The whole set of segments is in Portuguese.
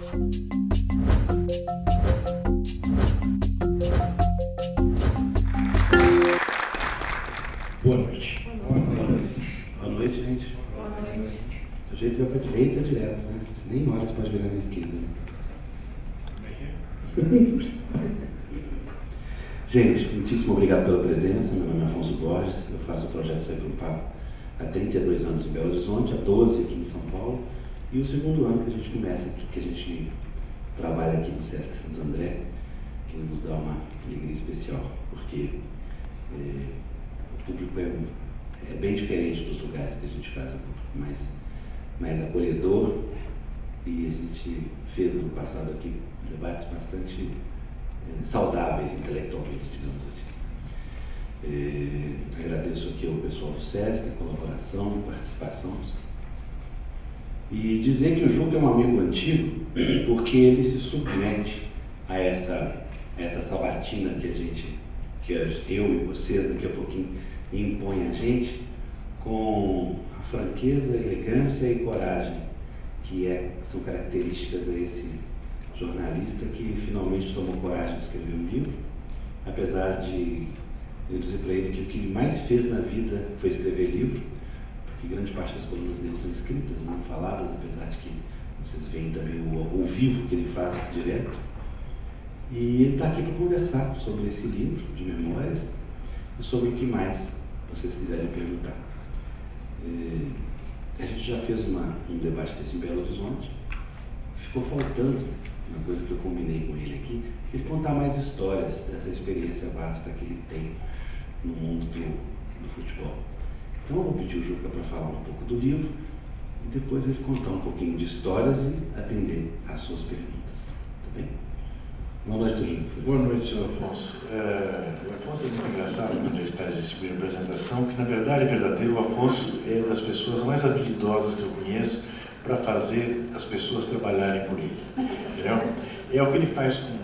Boa noite. Boa noite, gente. Boa noite. O jeito vai para a direita direto, né? Nem hora você pode virar na esquerda. Gente, muitíssimo obrigado pela presença. Meu nome é Afonso Borges. Eu faço o projeto Sai Pro Papo há 32 anos em Belo Horizonte, há 12 aqui em São Paulo. E o segundo ano que a gente começa aqui, que a gente trabalha aqui no Sesc Santo André, que nos dá uma alegria especial, porque o público é bem diferente dos lugares que a gente faz, mais acolhedor, e a gente fez no passado aqui debates bastante saudáveis intelectualmente, digamos assim. Agradeço aqui ao pessoal do Sesc, a colaboração, a participação. E dizer que o Juca é um amigo antigo, porque ele se submete a essa sabatina que eu e vocês daqui a pouquinho impõem a gente, com a franqueza, elegância e coragem que são características a esse jornalista que finalmente tomou coragem de escrever um livro, apesar de eu dizer para ele que o que ele mais fez na vida foi escrever livro, porque grande parte das colunas dele são escritas, não faladas, apesar de que vocês veem também o vivo que ele faz direto. E ele está aqui para conversar sobre esse livro de memórias e sobre o que mais vocês quiserem perguntar. A gente já fez um debate desse em Belo Horizonte. Ficou faltando uma coisa que eu combinei com ele aqui, ele contar mais histórias dessa experiência vasta que ele tem no mundo do futebol. Então eu vou pedir o Juca para falar um pouco do livro e depois ele contar um pouquinho de histórias e atender às suas perguntas. Tá bem? Boa noite, Juca. Boa noite, senhor Afonso. O Afonso é muito engraçado quando ele faz esse tipo de apresentação, que na verdade é verdadeiro. O Afonso é das pessoas mais habilidosas que eu conheço para fazer as pessoas trabalharem por ele. Entendeu? É o que ele faz com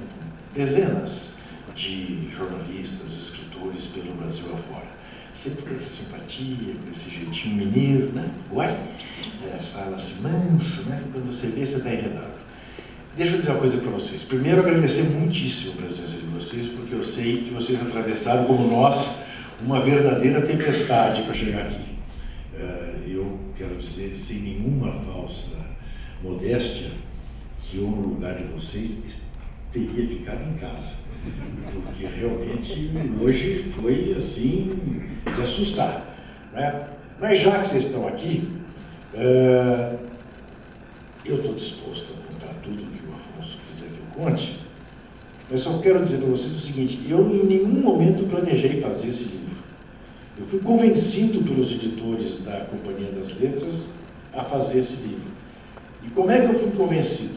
dezenas de jornalistas, escritores pelo Brasil afora. Sempre com essa simpatia, com esse jeitinho mineiro, né? Fala-se manso, né? Quando você vê, você está enredado. Deixa eu dizer uma coisa para vocês. Primeiro, agradecer muitíssimo a presença de vocês, porque eu sei que vocês atravessaram, como nós, uma verdadeira tempestade para chegar aqui. Eu quero dizer, sem nenhuma falsa modéstia, que eu, no lugar de vocês, teria ficado em casa. Porque realmente hoje foi assim, de assustar. Né? Mas já que vocês estão aqui, eu estou disposto a contar tudo que o Afonso quiser que eu conte. Mas só quero dizer para vocês o seguinte: eu em nenhum momento planejei fazer esse livro. Eu fui convencido pelos editores da Companhia das Letras a fazer esse livro. E como é que eu fui convencido?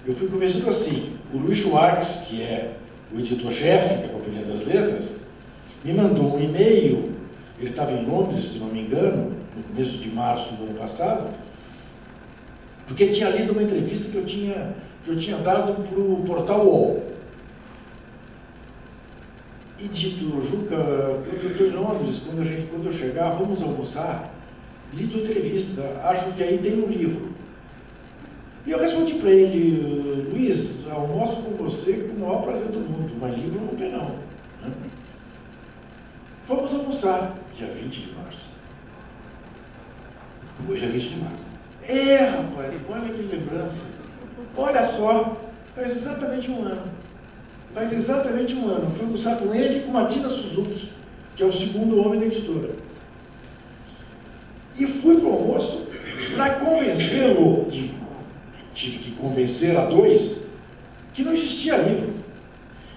Eu fui convencido assim: o Luiz Schwartz, que é o editor-chefe da Companhia das Letras, me mandou um e-mail. Ele estava em Londres, se não me engano, no começo de março do ano passado, porque tinha lido uma entrevista que eu tinha dado para o Portal UOL. E dito: Juca, quando eu estou em Londres, quando eu chegar, vamos almoçar. Li tua entrevista, acho que aí tem um livro. E eu respondi para ele: Luiz, almoço com você com o maior prazer do mundo, mas livro não tem não. Vamos almoçar, dia 20 de março. Hoje é 20 de março. Rapaz, olha que lembrança. Olha só, faz exatamente um ano. Faz exatamente um ano. Fui almoçar com ele e com a Tina Suzuki, que é o segundo homem da editora. E fui para o almoço para convencê-lo, e tive que convencer a dois, que não existia livro.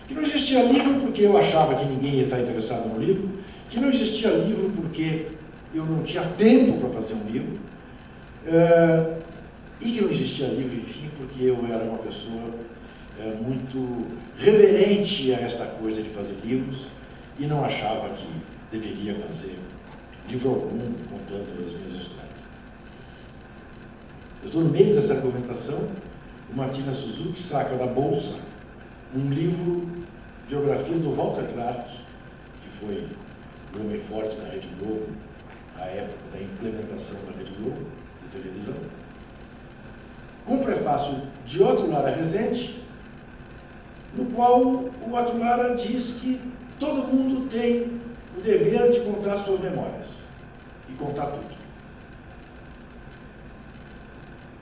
Que não existia livro porque eu achava que ninguém ia estar interessado no livro. Que não existia livro porque eu não tinha tempo para fazer um livro. E que não existia livro, enfim, porque eu era uma pessoa muito reverente a esta coisa de fazer livros e não achava que deveria fazer livro algum contando as minhas histórias. Eu estou no meio dessa argumentação, uma Tina Suzuki saca da bolsa um livro, biografia do Walter Clark, que foi o homem forte da Rede Globo, à época da implementação da Rede Globo, de televisão. com prefácio de Otto Lara Rezende, no qual o Otto Lara diz que todo mundo tem o dever de contar suas memórias, e contar tudo.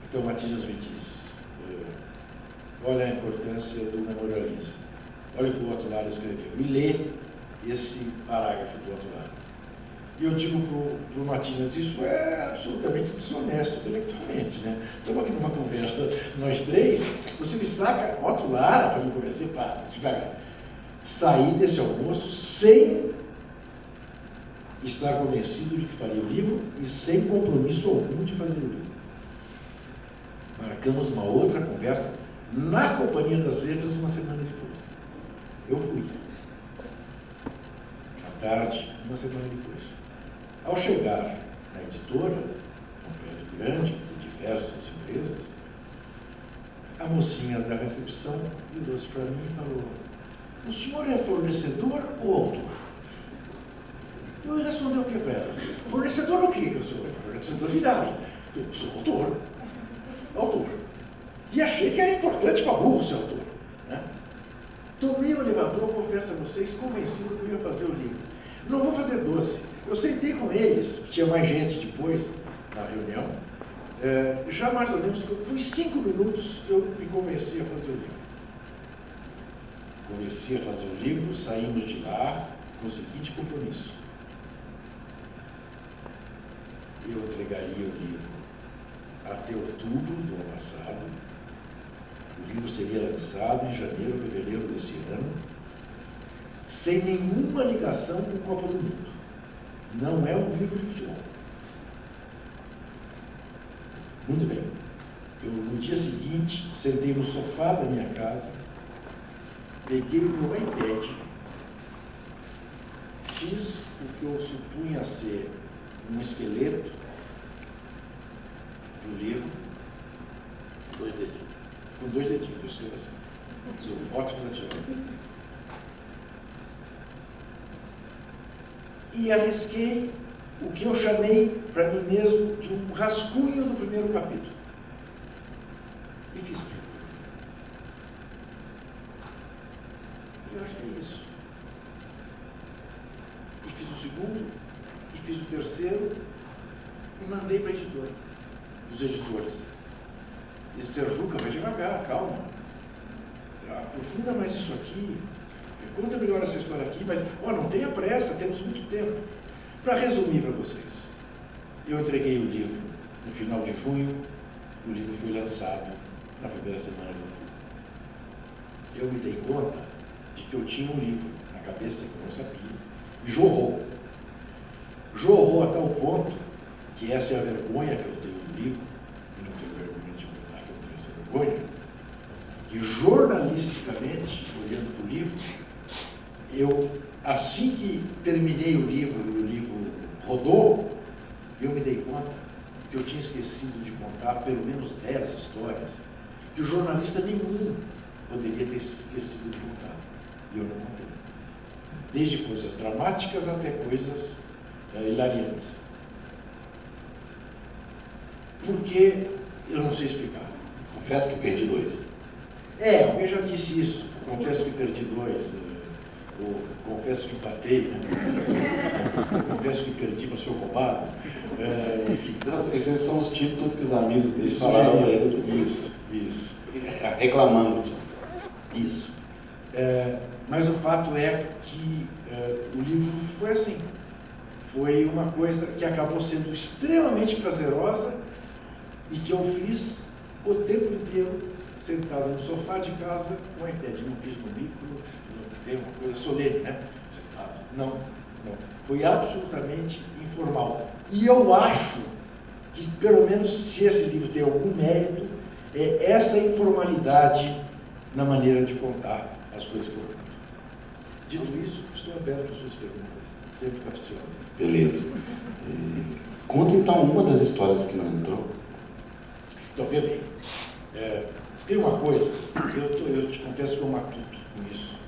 Então Matias me diz, olha a importância do memorialismo. Olha o que o Otto Lara escreveu. E lê esse parágrafo do Otto Lara. E eu digo para o Matias, isso é absolutamente desonesto intelectualmente, né? Estamos aqui numa conversa, nós três, você me saca Otto Lara para me convencer, para devagar. Sair desse almoço sem estar convencido de que faria o livro e sem compromisso algum de fazer o livro. Marcamos uma outra conversa na Companhia das Letras uma semana depois. Eu fui. À tarde, uma semana depois. Ao chegar na editora, um prédio grande, com diversas empresas, a mocinha da recepção virou-se para mim e falou: o senhor é fornecedor ou autor? Eu respondi o que para ela: fornecedor o quê que eu sou? Fornecedor de nada. Eu sou autor. Autor. E achei que era importante para burro ser autor. Né? Tomei o elevador, confesso a vocês, convencido que eu ia fazer o livro. Não vou fazer doce. Eu sentei com eles, tinha mais gente depois na reunião, já mais ou menos, foi 5 minutos que eu me convenci a fazer o livro. Convenci a fazer o livro, saímos de lá com o seguinte compromisso: eu entregaria o livro até outubro do ano passado, o livro seria lançado em janeiro, fevereiro desse ano, sem nenhuma ligação com a Copa do Mundo. Não é um livro de futebol. Muito bem. Eu, no dia seguinte, sentei no sofá da minha casa, peguei o meu iPad, fiz o que eu supunha ser um esqueleto do livro, com 2 dedinhos, eu escrevo assim. Sou ótimo atirando. E arrisquei o que eu chamei para mim mesmo de um rascunho do primeiro capítulo. E fiz o livro. Eu acho que é isso. E fiz o segundo, e fiz o terceiro, e mandei para a editora, os editores. Eles disseram: Juca, vai devagar, calma. Aprofunda mais isso aqui. Conta melhor essa história aqui, mas não tenha pressa, temos muito tempo. Para resumir para vocês, eu entreguei o livro no final de junho, o livro foi lançado na primeira semana de outubro. Eu me dei conta de que eu tinha um livro na cabeça que eu não sabia, e jorrou. Jorrou a tal ponto que essa é a vergonha que eu tenho do livro, e não tenho vergonha de contar que eu tenho essa vergonha, que jornalisticamente, olhando para o livro, eu, assim que terminei o livro e o livro rodou, eu me dei conta que eu tinha esquecido de contar pelo menos 10 histórias que o jornalista nenhum poderia ter esquecido de contar. E eu não contei. Desde coisas dramáticas até coisas hilariantes. Porque eu não sei explicar. Confesso que perdi 2. Alguém já disse isso. Confesso que perdi 2. Confesso que empatei, né? Confesso que perdi, mas foi roubado. Enfim. Esses são os títulos que os amigos deles falaram para ele. Isso. Reclamando. Isso. Mas o fato é que o livro foi assim. Foi uma coisa que acabou sendo extremamente prazerosa e que eu fiz o tempo inteiro sentado no sofá de casa com o iPad. Não fiz no micro, tem uma coisa solene, né? Sentado. Não. Foi absolutamente informal. E eu acho que, pelo menos, se esse livro tem algum mérito, é essa informalidade na maneira de contar as coisas que eu conto. Dito isso, estou aberto às suas perguntas, sempre capciosas. Beleza. Conta então uma das histórias que não entrou. Então, veja bem, tem uma coisa, eu te confesso que eu matuto com isso.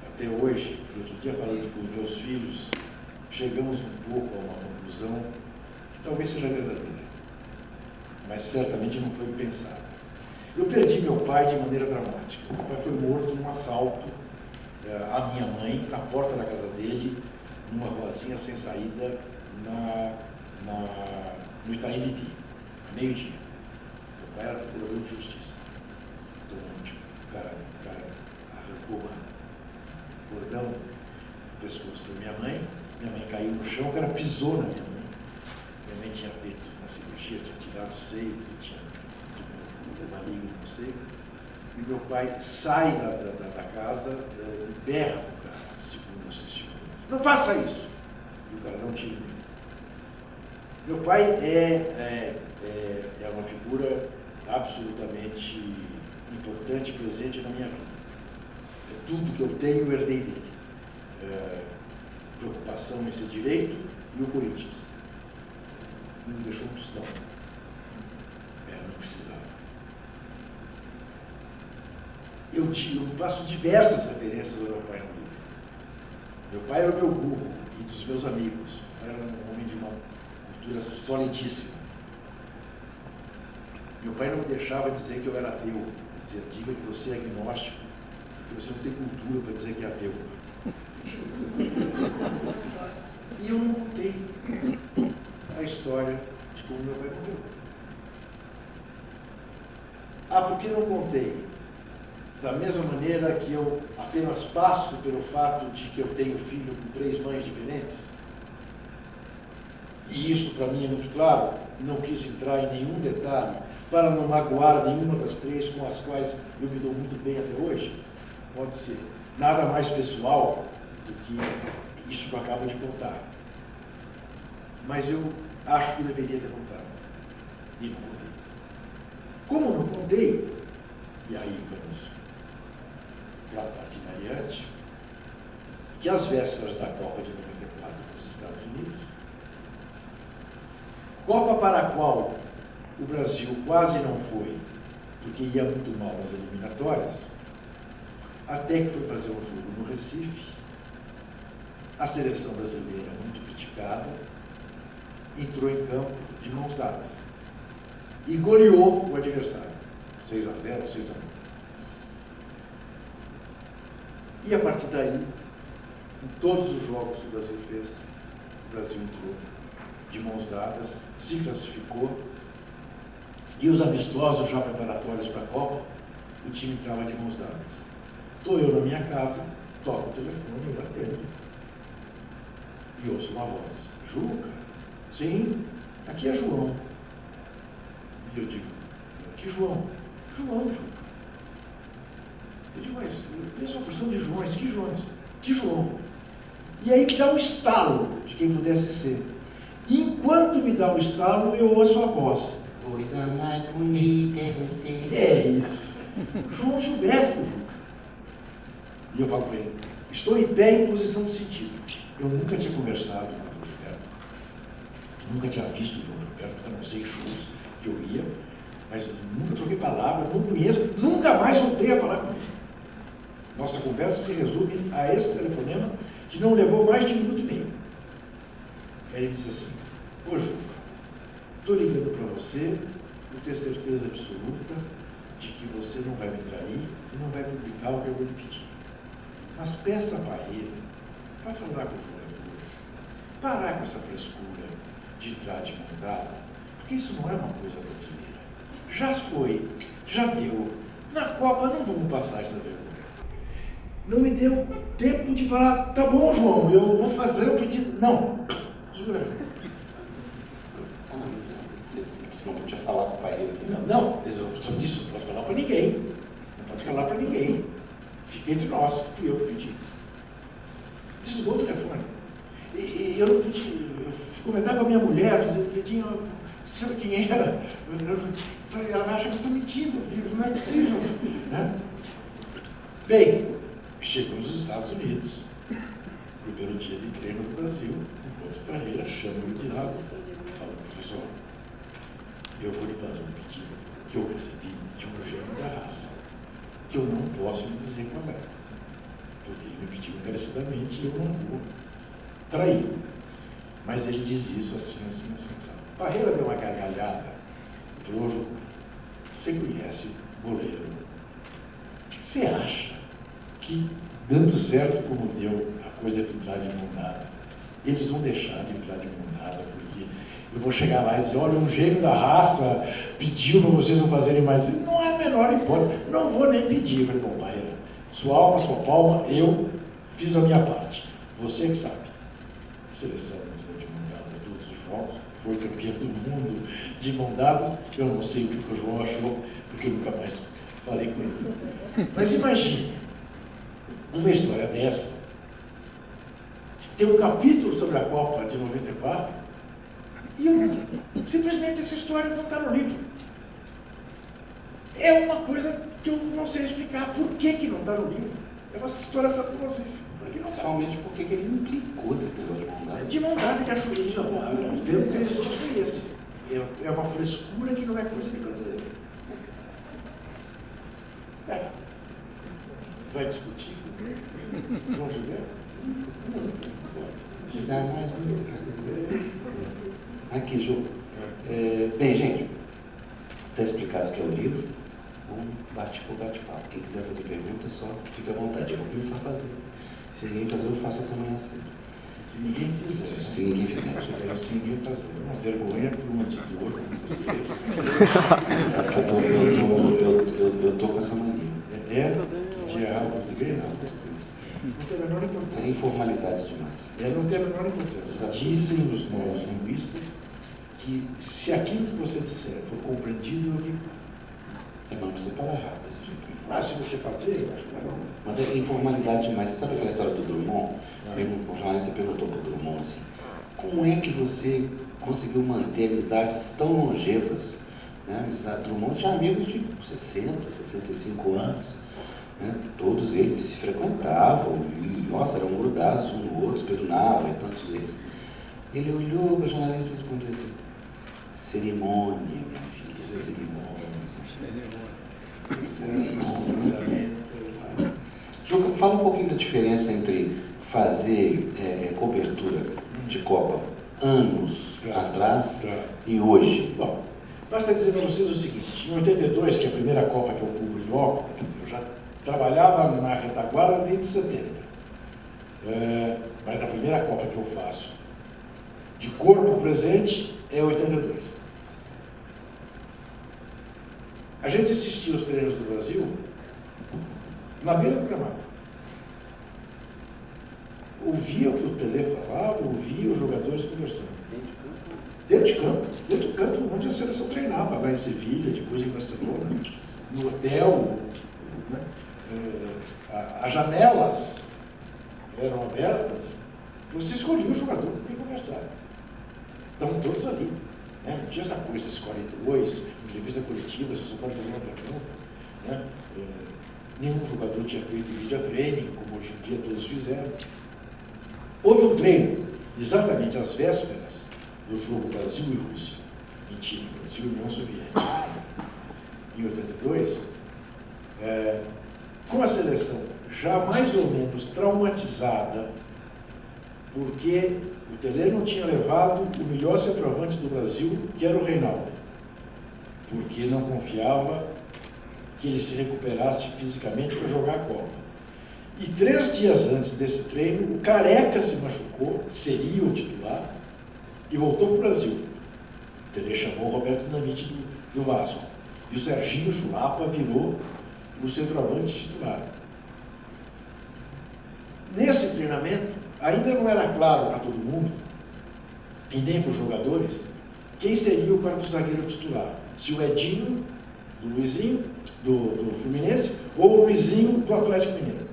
Até hoje, outro dia falando com os meus filhos, chegamos um pouco a uma conclusão que talvez seja verdadeira, mas certamente não foi pensada. Eu perdi meu pai de maneira dramática. Meu pai foi morto num assalto à minha mãe, na porta da casa dele, numa ruazinha sem saída, no Itaim Bibi, meio-dia. Meu pai era procurador de justiça. O cara arrancou um cordão no pescoço da minha mãe caiu no chão, o cara pisou na minha mãe. Minha mãe tinha feito uma cirurgia, tinha tirado o seio, tinha uma liga no seio. E meu pai sai da casa e berra o cara, segundo as testemunhas. Não faça isso! E o cara dá um tiro. Meu pai é uma figura absolutamente importante e presente na minha vida. É tudo que eu tenho, eu herdei dele. Preocupação em ser direito e o Corinthians. Não me deixou um tostão. Não precisava. Eu faço diversas referências ao meu pai no livro. Meu pai era o meu guru e dos meus amigos. Era um homem de uma cultura solidíssima. Meu pai não me deixava dizer que eu era ateu. Ele dizia, diga que você é agnóstico, porque você não tem cultura para dizer que é ateu. E eu não contei a história de como meu pai morreu. Por que não contei? Da mesma maneira que eu apenas passo pelo fato de que eu tenho filho com 3 mães diferentes, e isso para mim é muito claro, não quis entrar em nenhum detalhe para não magoar nenhuma das 3 com as quais eu me dou muito bem até hoje, pode ser nada mais pessoal do que isso que eu acabo de contar. Mas eu acho que eu deveria ter contado. E não contei. Como não contei, e aí vamos para a parte variante, que às vésperas da Copa de 94 nos Estados Unidos, Copa para a qual o Brasil quase não foi, porque ia muito mal nas eliminatórias, até que foi fazer um jogo no Recife, a seleção brasileira, muito criticada, entrou em campo de mãos dadas e goleou o adversário, 6-0, 6-1. E a partir daí, em todos os jogos que o Brasil fez, o Brasil entrou de mãos dadas, se classificou, e os amistosos já preparatórios para a Copa, o time entrava de mãos dadas. Estou eu na minha casa, toco o telefone, eu atendo, e ouço uma voz: Juca? Sim, aqui é João. E eu digo: que João? João, Juca. Eu digo: mas eu conheço uma porção de Joões, que Joões? Que João? E aí me dá um estalo de quem pudesse ser. E enquanto me dá um estalo, eu ouço a voz: coisa mais bonita é você. É isso. João Gilberto, Juca. E eu falo para ele: estou em pé em posição de sentido. Eu nunca tinha conversado com o João Gilberto. Nunca tinha visto o João Gilberto, a não sei shows que eu ia, mas nunca troquei palavra, não conheço, nunca mais voltei a falar com ele. Nossa conversa se resume a esse telefonema que não levou mais de 1 minuto e meio. Aí ele disse assim: ô Juca, estou ligando para você por ter certeza absoluta de que você não vai me trair e não vai publicar o que eu vou lhe pedir. Mas peça a Parreira para falar com os jogadores, parar com essa frescura de entrar de mão dada, porque isso não é uma coisa brasileira. Já foi, já deu. Na Copa não vamos passar essa vergonha. Não me deu tempo de falar: tá bom, João, eu vou fazer o pedido. Não, jura. Você não podia falar com o pai dele? Não, eu só disse: não pode falar para ninguém. Não pode falar para ninguém. Fica entre nós, fui eu que pedi. Desligou o telefone. E eu não podia. Eu comentava com a minha mulher, dizendo: sabe quem era? Ela vai achar que eu estou mentindo, não é possível. Né? Bem, chegamos nos Estados Unidos. Primeiro dia de treino no Brasil, enquanto Parreira chama ele de lado e fala: professor, eu vou lhe fazer um pedido que eu recebi de um gênio da raça, que eu não posso lhe dizer qual é, porque ele me pediu encarecidamente e eu não vou trair. Mas ele diz isso assim, sabe? Parreira deu uma gargalhada e falou: Juca, você conhece Boleiro, você acha que, dando certo como deu, a coisa de entrar de mão dada, eles vão deixar de entrar de mão dada, porque eu vou chegar lá e dizer, olha, um gênio da raça pediu para vocês não fazerem mais isso. Não é a menor hipótese, não vou nem pedir. Eu falei, bom, vai, sua alma, sua palma, eu fiz a minha parte. Você que sabe. A seleção entrou de mão dada em todos os jogos, foi campeão do mundo de mão dadas. Eu não sei o que o João achou, porque eu nunca mais falei com ele. Mas imagine, uma história dessa, tem um capítulo sobre a Copa de 94, e simplesmente essa história não está no livro. É uma coisa que eu não sei explicar. Por que não está no livro? É uma história saborosíssima. Principalmente porque ele implicou nesse negócio de mão dada. De mão dada que achou isso. O termo que existe foi esse. É uma frescura que não é coisa de brasileiro. Vai discutir com João Juliano? Precisar mais aqui, Ju. Bem, gente, está explicado o que é o livro. Vamos bate-papo. Quem quiser fazer pergunta, só fica à vontade. Eu vou começar a fazer. Se ninguém fazer, eu faço até amanhã cedo. Se ninguém fizer. Se ninguém fizer. Se ninguém fazer. Uma vergonha por uma editora como você. Eu estou com essa mania. De errar o português? Não tem a menor importância. É informalidade demais. Não tem a menor importância. Dizem os nossos linguistas que se aquilo que você disser for compreendido, não precisa falar errado desse jeito. Se você fazer, eu acho legal. Mas é informalidade demais. Você sabe aquela história do Drummond? O jornalista perguntou para o Drummond assim, como é que você conseguiu manter amizades tão longevas? Né? Drummond tinha amigos de 60, 65 anos. Né? Todos eles se frequentavam e, nossa, eram grudados um no outro, espedunavam e tantos eles. Ele olhou para o jornalista e respondeu assim, cerimônia, minha filha, cerimônia. Ju, fala um pouquinho da diferença entre fazer cobertura de Copa anos atrás e hoje. Bom, basta dizer para vocês o seguinte, em 82, que é a primeira Copa que eu cubro em óculos, eu já trabalhava na retaguarda desde 70. Mas a primeira Copa que eu faço de corpo presente é 82. A gente assistia os treinos do Brasil na beira do gramado. Ouvia o que o Tele falava, ouvia os jogadores conversando. Dentro do campo onde a seleção treinava, lá em Sevilha, depois em Barcelona, no hotel. Né? As janelas eram abertas, você escolhia o jogador para conversar. Estavam todos ali. Não tinha essa coisa, escolhe dois, entrevista coletiva, você só pode fazer uma pergunta. Nenhum jogador tinha feito vídeo training, como hoje em dia todos fizeram. Houve um treino, exatamente às vésperas do jogo Brasil e Rússia. Mentira, Brasil e União Soviética. Em 82, com a seleção já mais ou menos traumatizada, porque o Tele não tinha levado o melhor centroavante do Brasil, que era o Reinaldo, porque não confiava que ele se recuperasse fisicamente para jogar a Copa. E 3 dias antes desse treino, o Careca se machucou, seria o titular, e voltou para o Brasil. O Tele chamou o Roberto Dinamite do Vasco. E o Serginho Chulapa virou o centroavante titular. Nesse treinamento, ainda não era claro para todo mundo, e nem para os jogadores, quem seria o quarto zagueiro titular. Se o Edinho, do Luizinho, do Fluminense, ou o Luizinho, do Atlético Mineiro.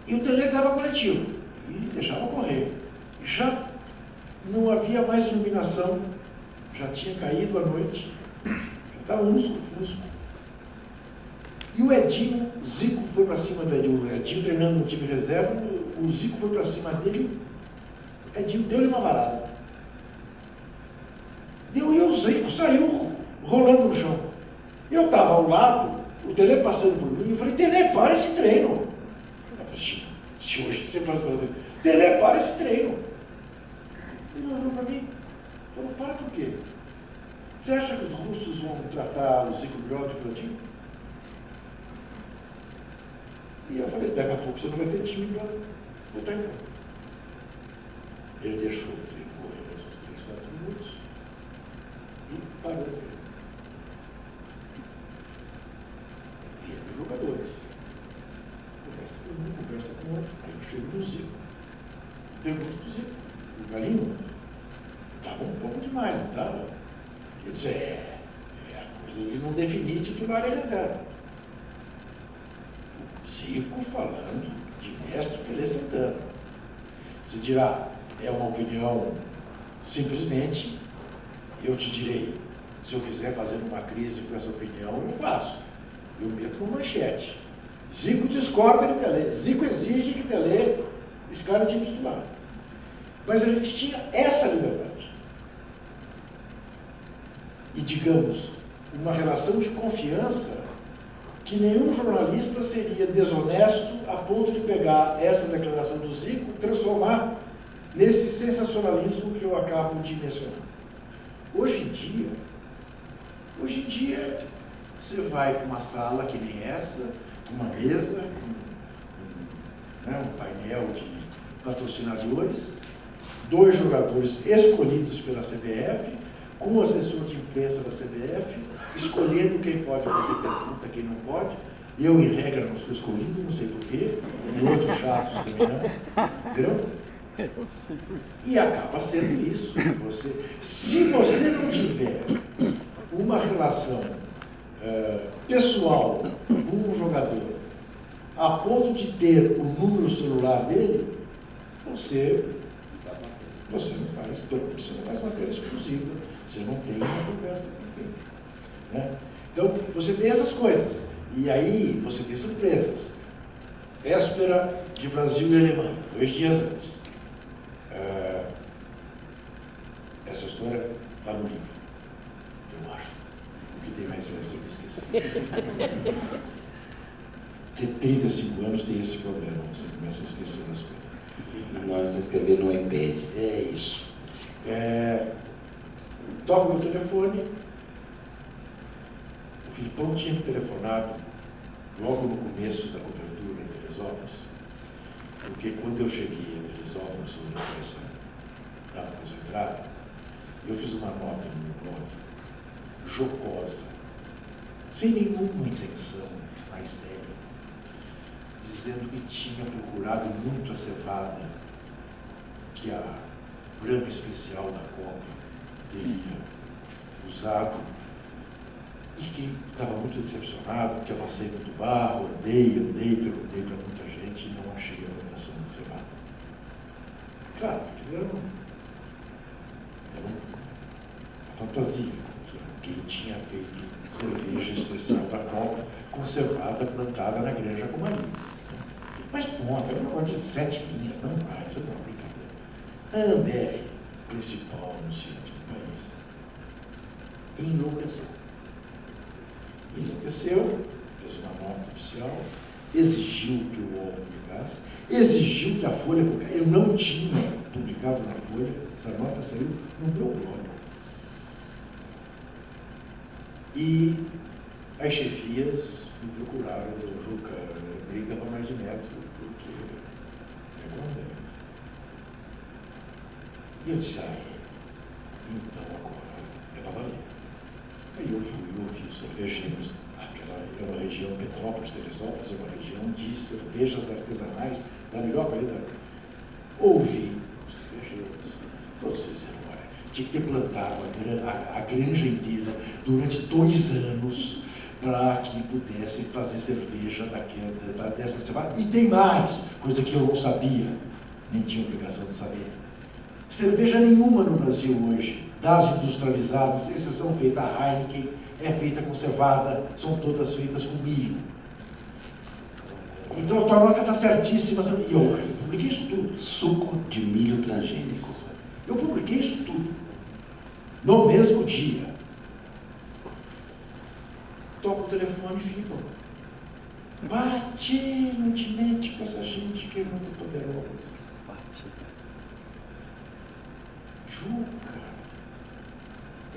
E o Tele dava coletivo, e deixava correr. Já não havia mais iluminação, já tinha caído a noite, já estava lusco-fusco. E o Edinho, o Zico foi para cima do Edinho, o Edinho treinando no time reserva, o Zico foi para cima dele, o Edinho deu-lhe uma varada. E o Zico saiu rolando no chão. Eu estava ao lado, o Tele passando por mim, eu falei, Tele, para esse treino. Se hoje você fala todo Tele, para esse treino. Ele olhou para mim, falou, para por quê? Você acha que os russos vão tratar o Zico melhor do que o Vladimir? E eu falei, daqui a pouco você não vai ter time para botar em campo. Ele deixou o trem correr mais uns 3, 4 minutos e parou o trem. E os jogadores. Conversa com um, conversa com outro. Aí eu chego no Zico. Pergunto pro Zico, o Galinho, estava um pouco demais, não estava? Ele disse, a coisa de não definir titular e reserva. O Zico falando de mestre Tele Santana. Você dirá, é uma opinião, simplesmente, eu te direi, se eu quiser fazer uma crise com essa opinião, eu faço. Eu meto uma manchete. Zico discorda de Tele, Zico exige que Tele escala o time titular. Mas a gente tinha essa liberdade. E, digamos, uma relação de confiança que nenhum jornalista seria desonesto a ponto de pegar essa declaração do Zico e transformar nesse sensacionalismo que eu acabo de mencionar. Hoje em dia, você vai para uma sala que nem essa, uma mesa, um painel de patrocinadores, 2 jogadores escolhidos pela CBF, com o assessor de imprensa da CBF, escolhendo quem pode fazer pergunta, quem não pode. Eu, em regra, não sou escolhido, não sei porquê, e outros chatos também não, entendeu? E acaba sendo isso. Se você não tiver uma relação pessoal com um jogador, a ponto de ter o número celular dele, você não faz matéria exclusiva, você não tem uma conversa com ele. Né? Então, você tem essas coisas. E aí, você tem surpresas. Véspera de Brasil e Alemanha, 2 dias antes. Essa história está no livro, eu acho. O que tem mais essa eu me esqueci. Ter 35 anos tem esse problema, você começa a esquecer das coisas. Nós escrever no iPad. É isso. Toco meu telefone. O Filipão tinha me telefonado logo no começo da cobertura em Teresópolis, porque quando eu cheguei em Teresópolis, onde a seleção estava concentrada, eu fiz uma nota no meu blog, jocosa, sem nenhuma intenção mais séria, dizendo que tinha procurado muito a cevada que a Brahma Especial da Copa teria usado e que estava muito decepcionado, porque eu passei muito barro, perguntei para muita gente e não achei a orientação de cevada. Claro, era uma fantasia, que alguém tinha feito cerveja especial da Copa conservada, plantada na Granja Comari. Mas ponto, era uma coisa de 7 linhas, não vai, isso é uma brincadeira. A Ambev, principal anunciante do país, enlouqueceu, fez uma nota oficial, exigiu que o UOL publicasse, exigiu que a Folha publicasse. Eu não tinha publicado na Folha, essa nota saiu no meu blog. E as chefias me procuraram, o Juca briga para mais de metro, porque é bom mesmo. E eu disse, então agora é para valer. Aí eu fui ouvir os cervejeiros, é uma região, Petrópolis, Teresópolis, é uma região de cervejas artesanais da melhor qualidade. Ouvi os cervejeiros, todos disseram, olha, tinha que ter plantado a granja inteira durante 2 anos para que pudessem fazer cerveja dessa cevada. E tem mais, coisa que eu não sabia, nem tinha obrigação de saber. Cerveja nenhuma no Brasil hoje, das industrializadas, exceção feita a Heineken, é feita com cevada, são todas feitas com milho. Então a tua nota está certíssima. E eu publiquei isso tudo. Suco de milho transgênico. Eu publiquei isso tudo. No mesmo dia. Toca o telefone e fica. Bate, não te mete com essa gente que é muito poderosa. Juca,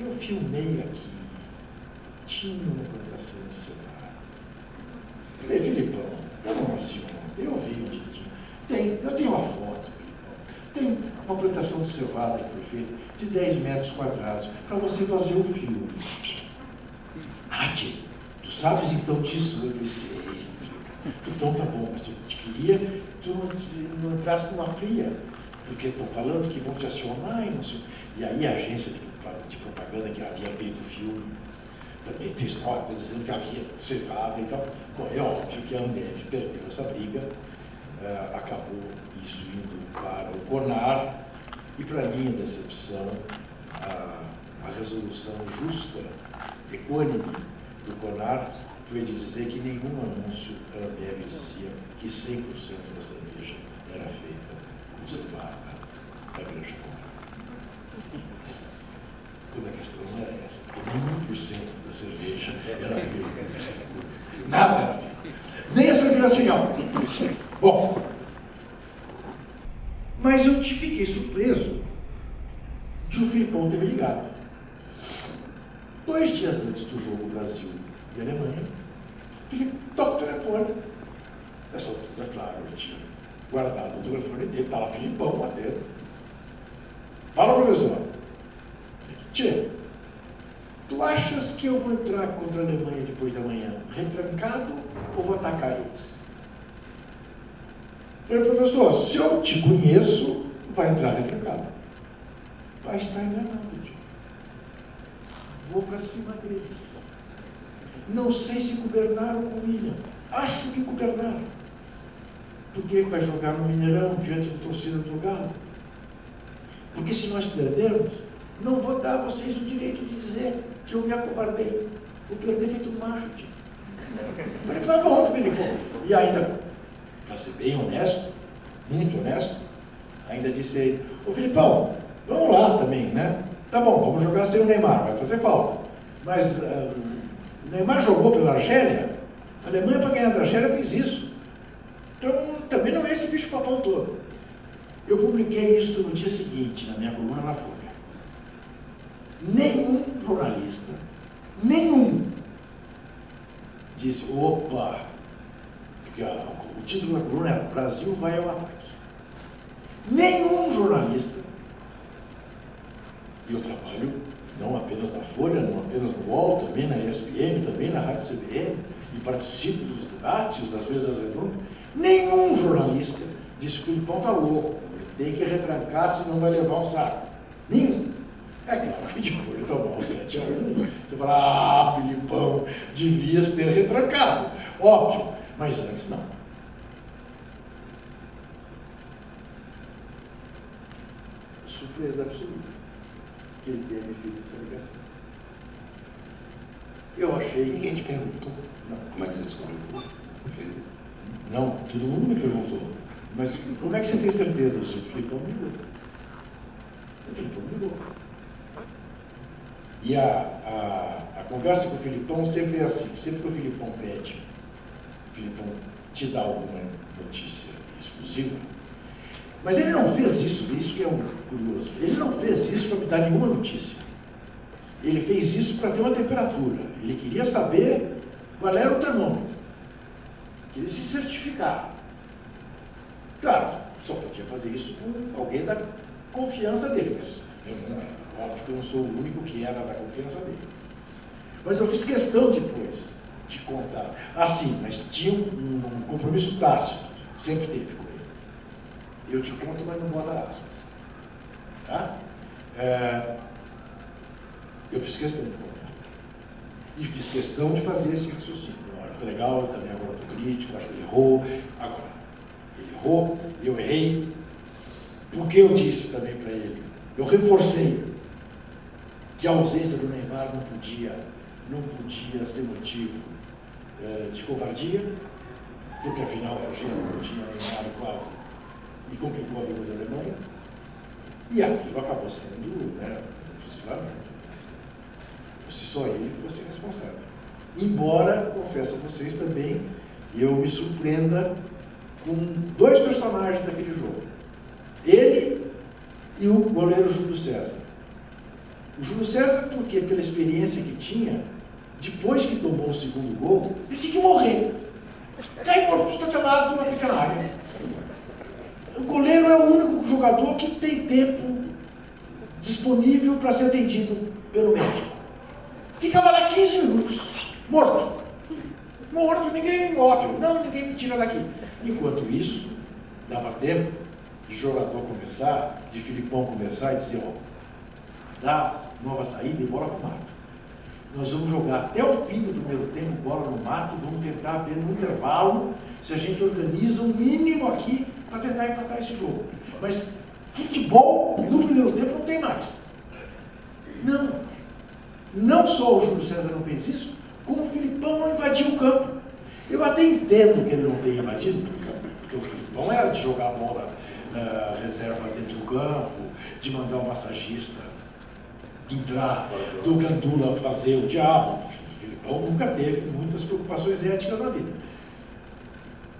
Eu filmei aqui, tinha uma plantação de cevada. Eu falei, Filipão, eu não nasci ontem, eu vi onde tinha. Eu tenho uma foto, Filipão. Tem uma plantação de cevada que foi feita de 10 metros quadrados para você fazer um filme. Ah, tio, tu sabes então disso? Eu pensei, então tá bom, mas eu te queria que tu não entrasse numa fria, porque estão falando que vão te acionar e não sei. E aí a agência de propaganda que havia feito o filme também fez notas dizendo que havia cevada e tal. Bom, é óbvio que a Ambev perdeu essa briga, acabou isso indo para o CONAR, e para minha decepção, a resolução justa, equânime do CONAR foi de dizer que nenhum anúncio a Ambev dizia que 100% da cerveja era feita com cevada da Granja Comari. Quando a questão não era essa, porque nem 1% da cerveja era feita. Nada era feito. Nem a cerveja sem álcool. Bom, mas eu fiquei surpreso de o Filipão ter me ligado. 2 dias antes do jogo Brasil e Alemanha, ele toca o telefone. É claro, eu tinha guardado o telefone dele, está lá Filipão até. Fala, professor. Tchê, tu achas que eu vou entrar contra a Alemanha depois da manhã retrancado ou vou atacar eles? Eu falei, professor, se eu te conheço, vai entrar retrancado. Vai estar enganado, tio. Vou para cima deles. Não sei se governaram com o William. Acho que governaram. Porque ele vai jogar no Mineirão diante da torcida do Galo. Porque se nós perdermos, não vou dar a vocês o direito de dizer que eu me acovardei. Vou perder feito macho, tio. Falei, tá bom, Filipão. E ainda, para ser bem honesto, muito honesto, ainda disse a ele, ô Filipão, vamos lá também, né? Tá bom, vamos jogar sem o Neymar, vai fazer falta. Mas o Neymar jogou pela Argélia, a Alemanha para ganhar da Argélia fez isso. Então, também não é esse bicho-papão todo. Eu publiquei isso no dia seguinte, na minha coluna na Folha. Nenhum jornalista, disse, opa, porque o título da coluna era Brasil vai ao ataque. Nenhum jornalista, e eu trabalho não apenas na Folha, não apenas no UOL, também na ESPN, também na Rádio CBN, e participo dos debates, das mesas redondas, nenhum jornalista disse que o Filipão está louco, ele tem que retrancar, senão vai levar um saco. Nenhum. É claro que depois ele tomou um 7-1. Você fala, Filipão, devias ter retrancado. Óbvio, mas antes não. Surpresa absoluta que ele tenha me feito essa ligação. Eu achei, ninguém te perguntou. Não. Como é que você descobriu que você fez isso? Não, todo mundo me perguntou. Mas como é que você tem certeza? O Filipão me ligou. O Filipão me ligou. E a conversa com o Filipão sempre é assim, sempre que o Filipão pede, o Filipão te dá alguma notícia exclusiva, mas ele não fez isso que é um curioso, ele não fez isso para me dar nenhuma notícia. Ele fez isso para ter uma temperatura, ele queria saber qual era o termômetro, queria se certificar. Claro, só podia fazer isso com alguém da confiança dele, mas eu não era. Óbvio que eu não sou o único que era da confiança dele. Mas eu fiz questão depois de contar. Assim, mas tinha um compromisso tácito, sempre teve com ele. Eu te conto, mas não bota aspas. Tá? Eu fiz questão de contar. E fiz questão de fazer esse raciocínio. Olha, foi legal, eu também agora estou crítico, acho que ele errou. Agora, ele errou, eu errei. Porque eu disse também para ele, eu reforcei que a ausência do Neymar não podia ser motivo de covardia, porque afinal a Argentina não tinha Neymar quase, e complicou a vida da Alemanha, e aquilo acabou sendo um fuzilamento. Se só ele fosse responsável. Embora, confesso a vocês também, eu me surpreenda com 2 personagens daquele jogo. Ele e o goleiro Júlio César. O Júlio César, porque pela experiência que tinha, depois que tomou o segundo gol, ele tinha que morrer. Cai morto, estatelado na pequena área. O goleiro é o único jogador que tem tempo disponível para ser atendido pelo médico. Ficava lá 15 minutos, morto. Morto, ninguém móvel. Não, ninguém me tira daqui. Enquanto isso, dava tempo de jogador começar, de Filipão começar e dizer, ó, dá nova saída e bola para o mato. Nós vamos jogar até o fim do primeiro tempo, bola no mato, vamos tentar ver no intervalo se a gente organiza um mínimo aqui para tentar empatar esse jogo. Mas futebol, no primeiro tempo, não tem mais. Não. Não só o Júlio César não fez isso, como o Filipão não invadiu o campo. Eu até entendo que ele não tenha invadido, porque o Filipão era de jogar a bola reserva dentro do campo, de mandar o massagista entrar, do Gandula fazer o diabo. O Filipão nunca teve muitas preocupações éticas na vida.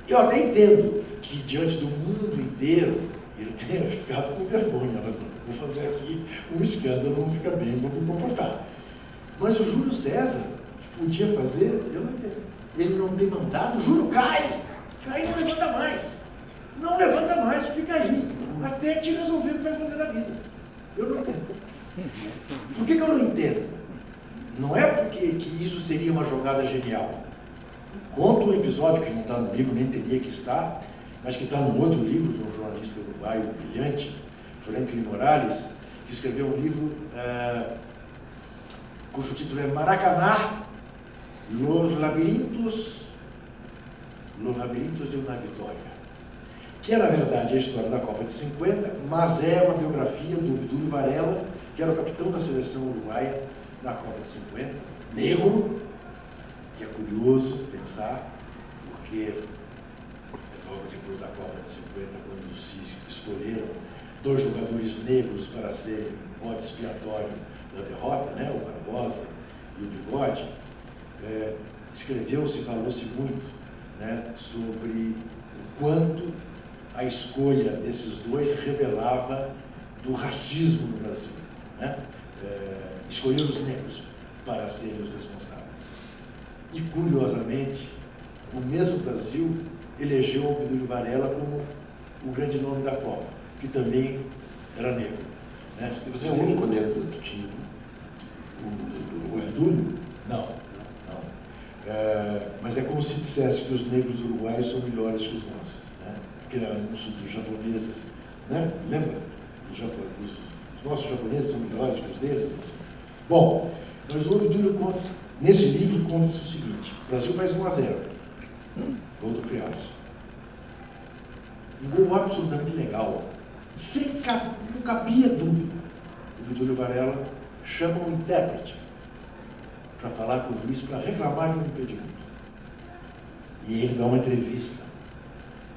Eu até entendo que diante do mundo inteiro ele tenha ficado com vergonha. Vou fazer aqui um escândalo, não fica bem, vou me comportar. Mas o Júlio César podia fazer, eu não entendo. Ele não tem mandado, o Júlio cai e não levanta mais. Não levanta mais, fica aí. Até te resolver o que vai fazer na vida. Eu não entendo. Por que eu não entendo? Não é porque que isso seria uma jogada genial. Conta um episódio que não está no livro, nem teria que estar, mas que está num outro livro de um jornalista uruguaio brilhante, Franklin Morales, que escreveu um livro cujo título é Maracaná, Los Labirintos de uma Vitória, que é, na verdade, a história da Copa de 50, mas é uma biografia do Obdúlio Varela, que era o capitão da seleção uruguaia na Copa de 50, negro, que é curioso pensar, porque logo depois da Copa de 50, quando se escolheram 2 jogadores negros para serem bode expiatório da derrota, né, o Barbosa e o Bigode, escreveu-se, falou-se muito, né, sobre o quanto a escolha desses 2 revelava do racismo no Brasil, né? Escolher os negros para serem os responsáveis. E, curiosamente, o mesmo Brasil elegeu o Obdúlio Varela como o grande nome da Copa, que também era negro. Né? E você é o único negro do time? O Obdúlio? Não. Mas é como se dissesse que os negros uruguaios são melhores que os nossos, né? Que os japoneses, né? Lembra? Os nossos japoneses são melhores que os deles. Bom, mas o Obdúlio conta, nesse livro conta-se o seguinte: o Brasil faz 1-0, gol do Piazza. Um gol absolutamente legal, não cabia dúvida. O Obdúlio Varela chama um intérprete para falar com o juiz, para reclamar de um impedimento. E ele dá uma entrevista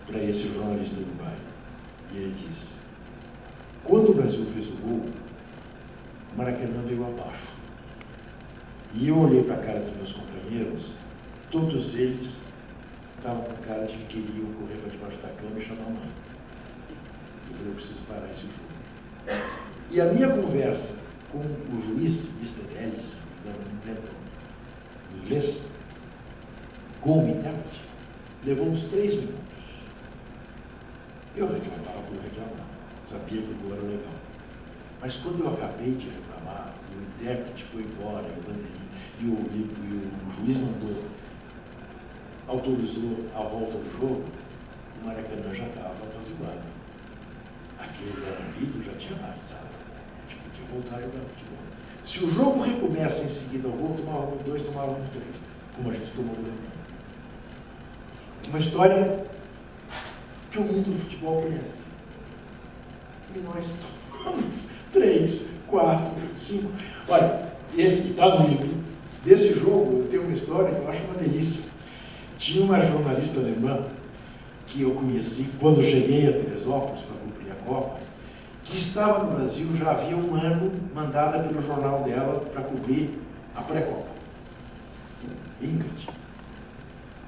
para esse jornalista uruguaio. E ele diz: quando o Brasil fez o gol, o Maracanã veio abaixo. E eu olhei para a cara dos meus companheiros, todos eles estavam com cara de que queriam correr para debaixo da cama e chamar a mãe. Eu falei: eu preciso parar esse jogo. E a minha conversa com o juiz, Mr. Ellis, não me lembro em inglês, com o intérprete, levou uns 3 minutos. Eu reclamava por reclamar, sabia que o gol era legal. Mas quando eu acabei de reclamar, e o intérprete foi embora, e o juiz autorizou a volta do jogo, o Maracanã já estava apaziguado. Aquele ruído já tinha analisado. A gente podia voltar a jogar futebol. Se o jogo recomeça em seguida ao gol, tomaram 2, tomaram 3, como a gente tomou do Alemanha. Uma história que o mundo do futebol conhece. E nós tomamos 3, 4, 5. Olha, está no livro. Desse jogo, eu tenho uma história que eu acho uma delícia. Tinha uma jornalista alemã que eu conheci quando cheguei a Teresópolis para cumprir a Copa, que estava no Brasil já havia 1 ano, mandada pelo jornal dela para cobrir a pré-Copa. Ingrid.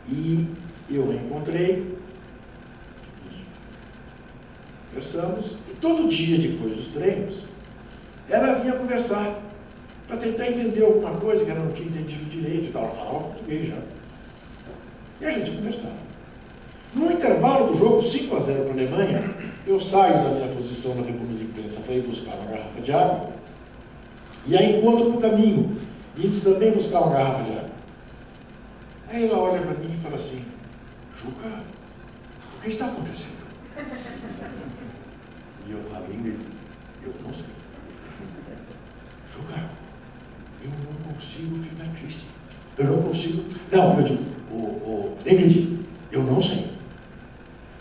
E eu a encontrei, conversamos, e todo dia depois dos treinos, ela vinha conversar para tentar entender alguma coisa que ela não tinha entendido direito e tal. Ela falava português já. E a gente conversava. No intervalo do jogo 5-0 para a Alemanha, eu saio da minha posição na República de Imprensa para ir buscar uma garrafa de água, e a encontro no caminho, indo também buscar uma garrafa de água. Aí ela olha para mim e fala assim: Juca, o que está acontecendo? E eu falei: eu não sei. Juca, eu não consigo ficar triste. Eu não consigo. Não, eu digo, Ingrid, eu não sei.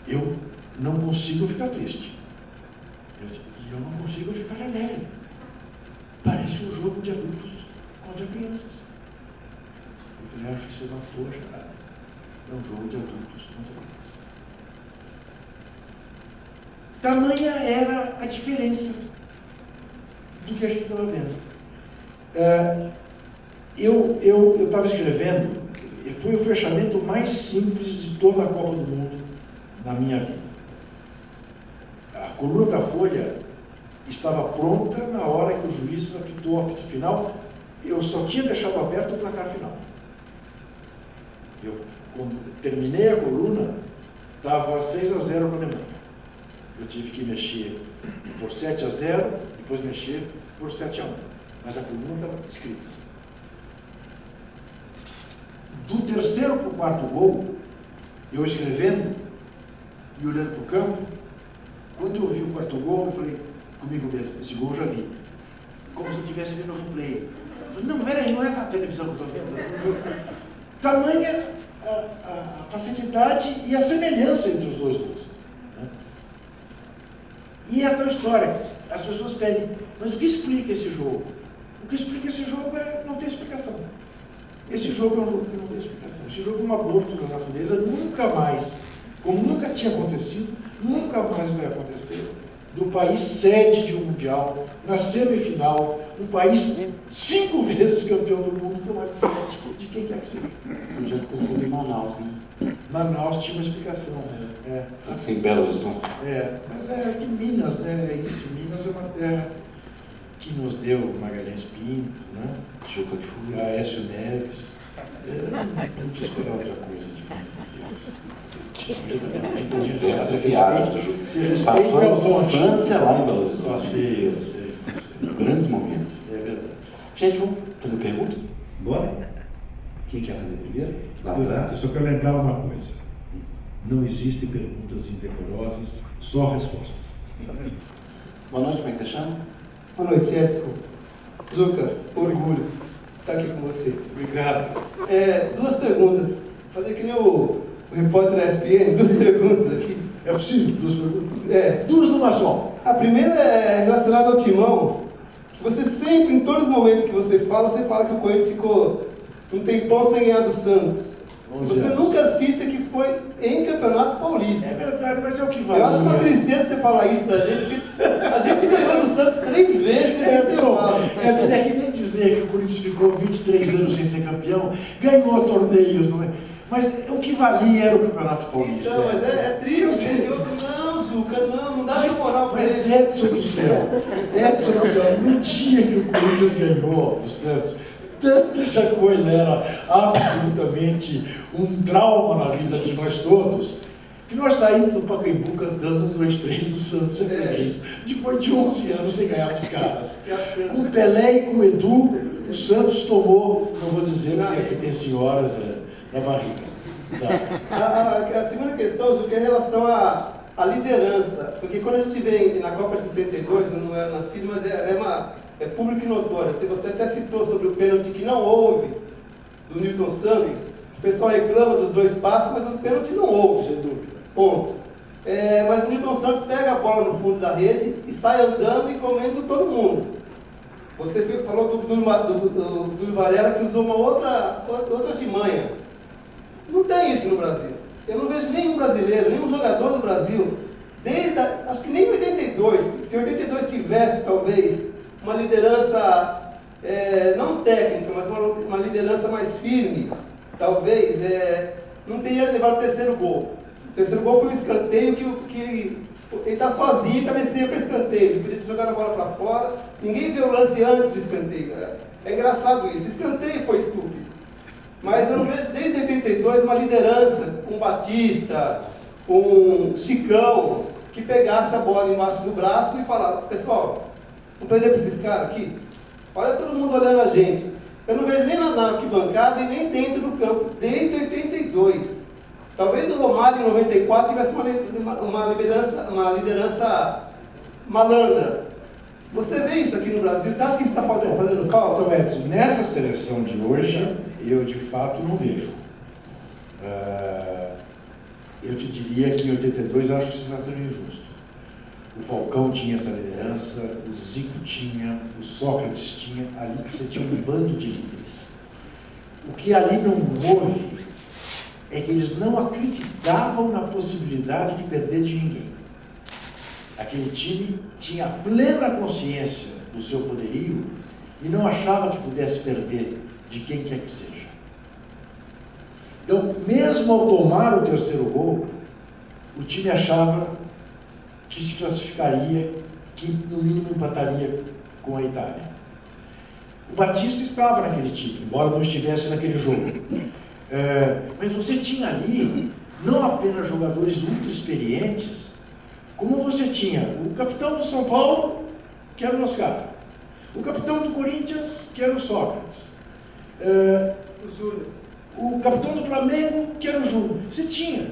Eu não consigo ficar triste. E eu não consigo ficar alegre. Parece um jogo de adultos contra crianças. Eu falei: acho que você não foi, charada. É um jogo de adultos contra crianças. Tamanha era a diferença do que a gente estava vendo. Eu estava escrevendo, foi o fechamento mais simples de toda a Copa do Mundo na minha vida. A coluna da Folha estava pronta na hora que o juiz apitou o apito final. Eu só tinha deixado aberto o placar final. Quando terminei a coluna, estava 6-0 para a Alemanha. Eu tive que mexer por 7-0, depois mexer por 7-1. Mas a coluna estava escrita. Do terceiro para o quarto gol, eu escrevendo e olhando para o campo, quando eu vi o quarto gol, eu falei comigo mesmo: esse gol eu já vi. Como se eu estivesse vendo o replay. Eu falei: não, peraí, não é na televisão que eu estou vendo. Tamanha a facilidade e a semelhança entre os dois gols. E é a tal história. As pessoas pedem: mas o que explica esse jogo? O que explica esse jogo é não ter explicação. Esse jogo é um jogo que não tem explicação. Esse jogo é um aborto da natureza. Nunca mais, como nunca tinha acontecido, nunca mais vai acontecer, do país sede de um mundial, na semifinal, um país 5 vezes campeão do mundo, tomar de 7, de quem quer que seja. Já estou sendo em Manaus, né? Manaus tinha uma explicação. Sem Belo Horizonte. Mas é que Minas, né? É isso. Minas é uma terra que nos deu Magalhães Pinto, né? Juca que foi. Aécio Neves. Não quis esperar outra coisa de mim. Se respeita Belo Horizonte. Infância lá em Belo Horizonte. Passei. Grandes momentos. É verdade. Gente, vamos fazer pergunta? Bora? Quem quer fazer primeiro? Lá atrás. Eu só quero lembrar uma coisa. Não existem perguntas indecorosas, só respostas. Boa noite, como é que você chama? Boa noite, Edson. Juca, orgulho estar aqui com você. Obrigado. 2 perguntas. Fazer que nem o repórter ESPN, 2 perguntas aqui. É possível? 2 perguntas? 2 numa só. A primeira é relacionada ao Timão. Você sempre, em todos os momentos que você fala que o Corinthians ficou um tempão sem ganhar do Santos. Você nunca cita que foi em Campeonato Paulista. É verdade, mas é o que vale. Eu acho uma tristeza você falar isso da gente, porque a gente ganhou do Santos 3 vezes nesse intervalo. É que nem dizer que o Corinthians ficou 23 anos sem ser campeão, ganhou torneios, não é? Mas o que valia era o Campeonato Paulista. Não, mas é triste. Não, Zuca, não dá essa moral pra ele. Mas Edson do céu, no dia que o Corinthians ganhou do Santos, tanta essa coisa era absolutamente um trauma na vida de nós todos, que nós saímos do Pacaembu cantando 1, 2, 3 do Santos feliz, depois de 11 anos sem ganhar dos caras. Com o Pelé e com o Edu, o Santos tomou, não vou dizer porque aqui tem senhoras na barriga. Tá. A segunda questão, Zuca, é em relação à liderança, porque quando a gente vem na Copa de 62, eu não era nascido, mas é público e notório. Você até citou sobre o pênalti que não houve do Newton Santos. Sim. O pessoal reclama dos 2 passes, mas o pênalti não houve. Sem dúvida. Ponto. Mas o Newton Santos pega a bola no fundo da rede e sai andando e comendo todo mundo. Você falou do Varela que usou uma outra artimanha. Não tem isso no Brasil. Eu não vejo nenhum brasileiro, nenhum jogador do Brasil, acho que nem 82, se 82 tivesse talvez uma liderança, não técnica, mas uma liderança mais firme, talvez, não teria levado o terceiro gol. O terceiro gol foi um escanteio que ele está sozinho e cabeceia para escanteio. Ele podia ter jogado a bola para fora, ninguém viu o lance antes do escanteio. É engraçado isso. Escanteio foi estúpido. Mas eu não vejo desde 82 uma liderança, um Batista, um Chicão, que pegasse a bola embaixo do braço e falava: pessoal, vamos perder para esses caras aqui? Olha todo mundo olhando a gente. Eu não vejo nem na arquibancada e nem dentro do campo, desde 82. Talvez o Romário em 94 tivesse uma liderança malandra. Você vê isso aqui no Brasil? Você acha que isso está fazendo falta? Então, Edson, nessa seleção de hoje, eu de fato não vejo. Eu te diria que em 82 acho que isso está sendo injusto. O Falcão tinha essa liderança, o Zico tinha, o Sócrates tinha, ali que você tinha um bando de líderes. O que ali não houve é que eles não acreditavam na possibilidade de perder de ninguém. Aquele time tinha plena consciência do seu poderio e não achava que pudesse perder de quem quer que seja. Então, mesmo ao tomar o terceiro gol, o time achava que se classificaria, que no mínimo empataria com a Itália. O Batista estava naquele time, embora não estivesse naquele jogo. Mas você tinha ali não apenas jogadores ultra experientes, como você tinha o capitão do São Paulo, que era o Oscar, o capitão do Corinthians, que era o Sócrates, O Júnior. o capitão do Flamengo, que era o Júnior. Você tinha.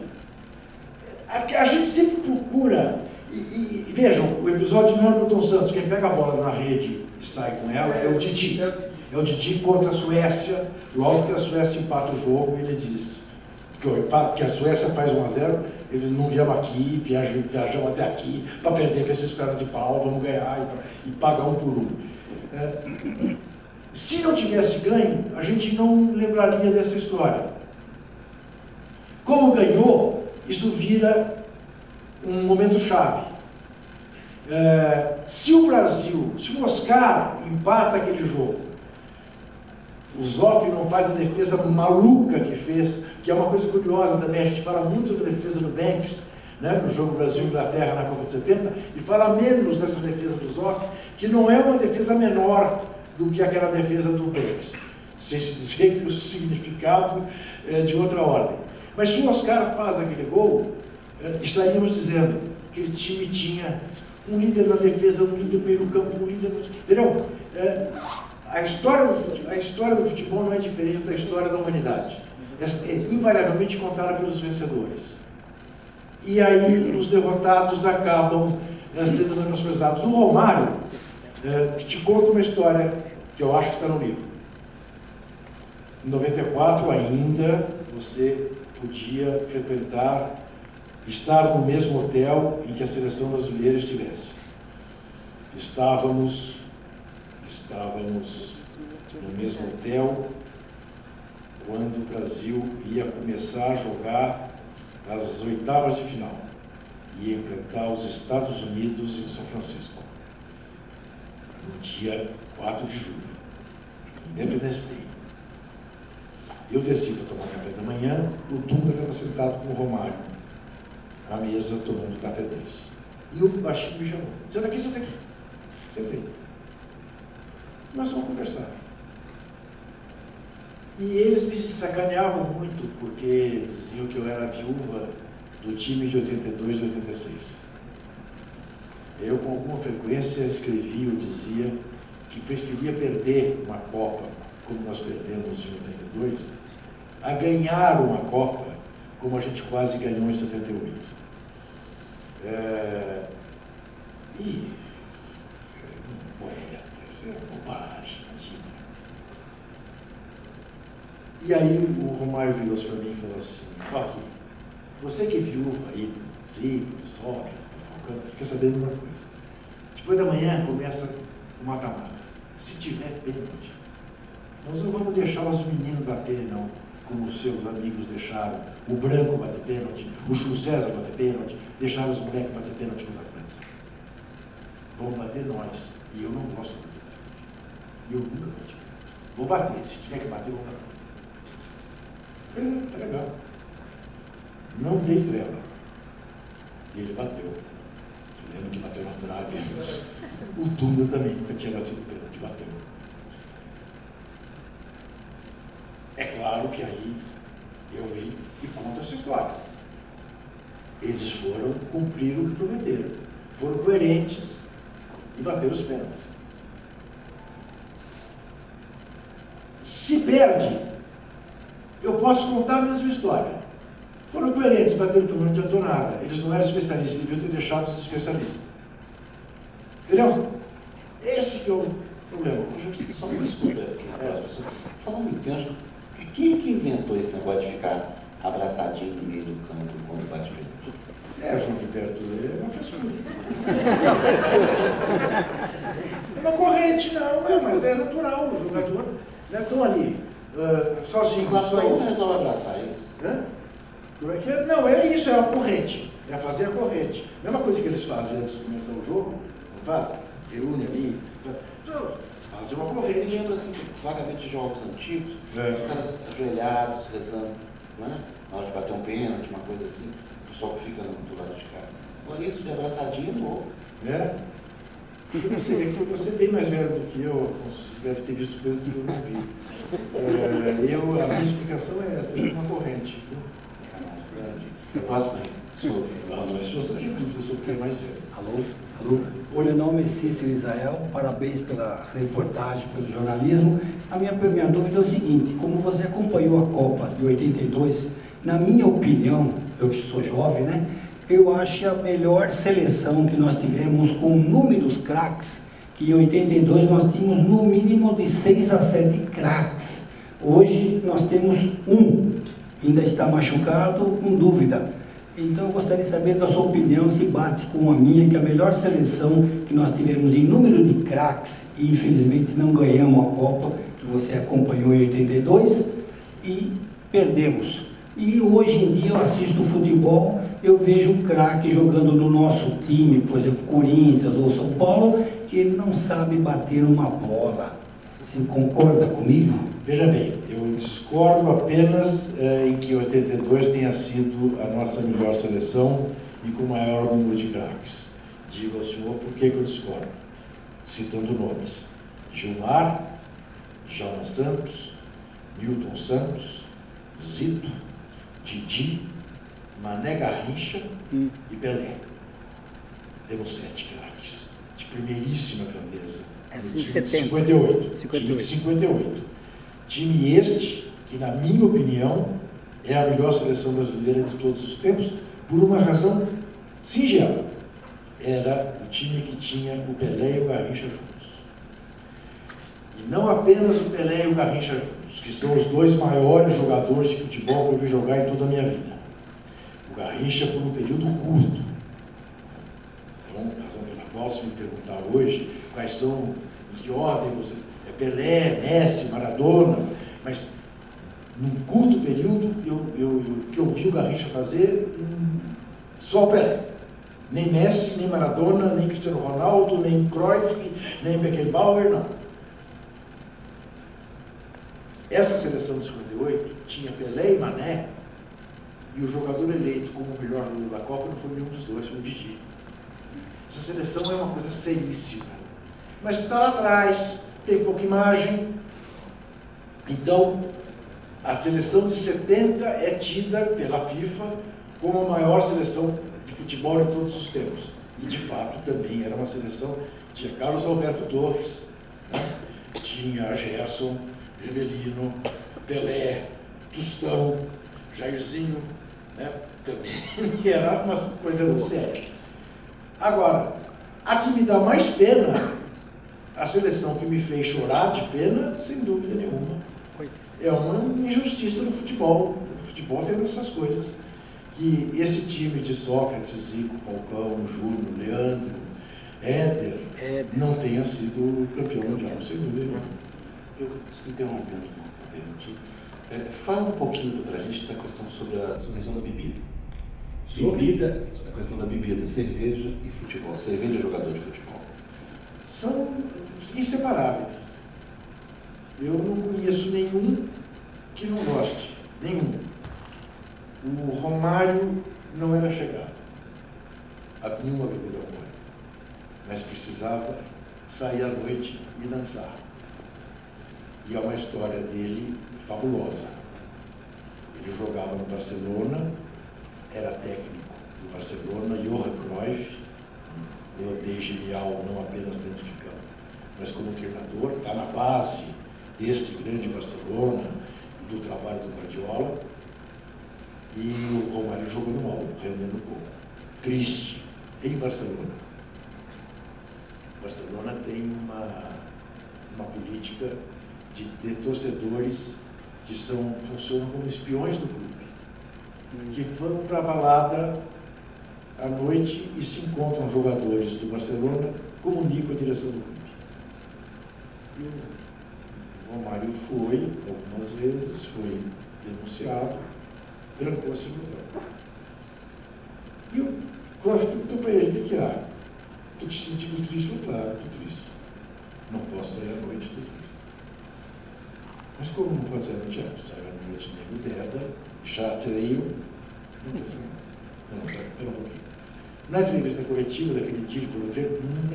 A gente sempre procura, e vejam, o episódio não é do Milton Santos, quem pega a bola na rede e sai com ela é o Didi. É o Didi contra a Suécia, logo que a Suécia empata o jogo, ele diz que a Suécia faz 1-0, ele não viemos aqui, viajamos até aqui para perder para esses caras de pau, vamos ganhar e pagar 1 por 1. Se não tivesse ganho, a gente não lembraria dessa história. Como ganhou, isso vira um momento chave. Se o Brasil, se o Oscar empata aquele jogo, o Zoff não faz a defesa maluca que fez, que é uma coisa curiosa também, a gente fala muito da defesa do Banks, né, no jogo Brasil-Inglaterra na Copa de 70, e fala menos dessa defesa do Zoff, que não é uma defesa menor do que aquela defesa do Banks, sem se dizer que o significado é de outra ordem. Mas se o Oscar faz aquele gol, estaríamos dizendo que o time tinha um líder na defesa, um líder no meio do campo, um líder... Entendeu? A história do futebol não é diferente da história da humanidade. É invariavelmente contada pelos vencedores. E aí os derrotados acabam sendo menosprezados. O Romário te conta uma história que eu acho que está no livro. Em 94 ainda você podia frequentar, estar no mesmo hotel em que a seleção brasileira estivesse. Estávamos no mesmo hotel quando o Brasil ia começar a jogar as oitavas de final. Ia enfrentar os Estados Unidos em São Francisco, no dia 4 de julho, Independence Day. Eu desci para tomar café da manhã, o Dunga estava sentado com o Romário, à mesa, tomando café deles. E o baixinho me chamou: senta aqui, senta aqui. Sentei. Nós vamos conversar. E eles me sacaneavam muito, porque diziam que eu era a viúva do time de 82 e 86. Eu, com alguma frequência, escrevia ou dizia que preferia perder uma Copa, como nós perdemos em 82, a ganhar uma Copa, como a gente quase ganhou em 78. Isso é bobagem, imagina. E aí o Romário virou-se para mim e falou assim: aqui, você que é viúva aí do Zico, do Sócrates, do Falcão, fica sabendo uma coisa. Depois da manhã começa o mata-mata. Se tiver pênalti, nós não vamos deixar os meninos baterem, não, como os seus amigos deixaram o Branco bater pênalti, o Júlio César bater pênalti, deixaram os moleques bater pênalti contra a França. Vamos bater nós. E eu não gosto de bater. E eu nunca bati. Vou bater. Se tiver que bater, eu vou bater. Beleza, tá legal. Não dei trela. E ele bateu. Você lembra que bateu na trave? O Dunga também nunca tinha batido pênalti, bateu. claro que aí eu vim e conto essa história. Eles foram cumprir o que prometeram, foram coerentes e bateram os pênaltis. Se perde, eu posso contar a mesma história. Foram coerentes, bateram pênalti, não adiantou nada. Eles não eram especialistas, deviam ter deixado os especialistas. Entendeu? Esse que é o problema. Só uma desculpa, falando em pênalti, quem que inventou esse negócio de ficar abraçadinho no meio do campo quando bate pênalti? João Gilberto, é uma frescura. É uma corrente, não, mas é natural. O jogador não estão ali sozinho. Só não resolve abraçar eles. Como é que é? Não, é isso, é a corrente. É fazer a corrente. Mesma coisa que eles fazem antes de começar o jogo, não fazem? Reúne ali. Não, fazem uma corrente. Eu lembro assim, vagamente de jogos antigos, os caras ajoelhados, rezando, não é? Na hora de bater um pênalti, uma coisa assim, o pessoal que fica do lado de cá. Agora isso de abraçadinho é novo. Você é bem mais velho do que eu, você deve ter visto coisas que eu não vi. A minha explicação é essa, é uma corrente. Próximo aí. As pessoas estão aqui, eu sou o mais velho. Alô? Meu nome é Cícero Israel, parabéns pela reportagem, pelo jornalismo. A minha dúvida é o seguinte, como você acompanhou a Copa de 82, na minha opinião, eu que sou jovem, né? Eu acho a melhor seleção que nós tivemos com números craques, que em 82 nós tínhamos no mínimo de 6 a 7 craques. Hoje nós temos ainda está machucado, com dúvida. Então eu gostaria de saber da sua opinião, se bate com a minha, que a melhor seleção que nós tivemos em número de craques, e infelizmente não ganhamos a Copa, que você acompanhou em 82, e perdemos. E hoje em dia eu assisto futebol, eu vejo um craque jogando no nosso time, por exemplo, Corinthians ou São Paulo, que ele não sabe bater uma bola. Você concorda comigo? Veja bem, eu discordo apenas em que 82 tenha sido a nossa melhor seleção e com maior número de craques. Digo ao senhor por que eu discordo. Citando nomes: Gilmar, Djalma Santos, Milton Santos, Zito, Didi, Mané Garrincha e Pelé. Temos 7 craques de primeiríssima grandeza. Essa em 58. 58. Time este, que na minha opinião é a melhor seleção brasileira de todos os tempos, por uma razão singela. Era o time que tinha o Pelé e o Garrincha juntos. E não apenas o Pelé e o Garrincha juntos, que são os dois maiores jogadores de futebol que eu vi jogar em toda a minha vida. O Garrincha por um período curto. Então, a razão pela qual, se me perguntar hoje quais são, em que ordem você... É Pelé, Messi, Maradona, mas num curto período, o que eu vi o Garrincha fazer, só o Pelé. Nem Messi, nem Maradona, nem Cristiano Ronaldo, nem Cruyff, nem Beckenbauer, não. Essa seleção de 58 tinha Pelé e Mané, e o jogador eleito como o melhor jogador da Copa não foi nenhum dos dois, foi o Didi. Essa seleção é uma coisa seríssima, mas está lá atrás, tem pouca imagem. Então, a seleção de 70 é tida pela FIFA como a maior seleção de futebol de todos os tempos. E, de fato, também era uma seleção, tinha Carlos Alberto Torres, né? Tinha Gerson, Rivelino, Pelé, Tostão, Jairzinho, né? Também era uma coisa muito séria. Agora, a que me dá mais pena, a seleção que me fez chorar de pena, sem dúvida nenhuma, é uma injustiça no futebol. O futebol tem essas coisas. Que esse time de Sócrates, Zico, Falcão, Júnior, Leandro, Éder, não tenha sido campeão mundial, sem dúvida nenhuma. Eu interrompendo fala um pouquinho para a gente da questão sobre a questão da bebida. Bebida, a questão da bebida, cerveja e futebol. Cerveja e jogador de futebol. São inseparáveis. Eu não conheço nenhum que não goste. Nenhum. O Romário não era chegado a nenhuma bebida alcoólica, mas precisava sair à noite e dançar. E é uma história dele fabulosa. Eu jogava no Barcelona, era técnico do Barcelona, Johan Cruyff, holandês genial, não apenas dentro de campo, mas como treinador, está na base deste grande Barcelona, do trabalho do Guardiola, e o Romário jogando mal, rendendo pouco. Triste, em Barcelona. Barcelona tem uma política de ter torcedores que funcionam como espiões do clube, que vão para a balada à noite e se encontram jogadores do Barcelona, comunicam a direção do clube. E o Romário foi, algumas vezes, foi denunciado, trancou-se no hotel. E o Cruyff perguntou para ele, o que há? Tu te sentindo triste? Foi claro, estou triste. Não posso sair à noite, estou triste. Mas como não pode sair à noite? Saio à noite, nego deda, chateio, não estou saindo. Não, espera um pouquinho. Na entrevista coletiva daquele dia,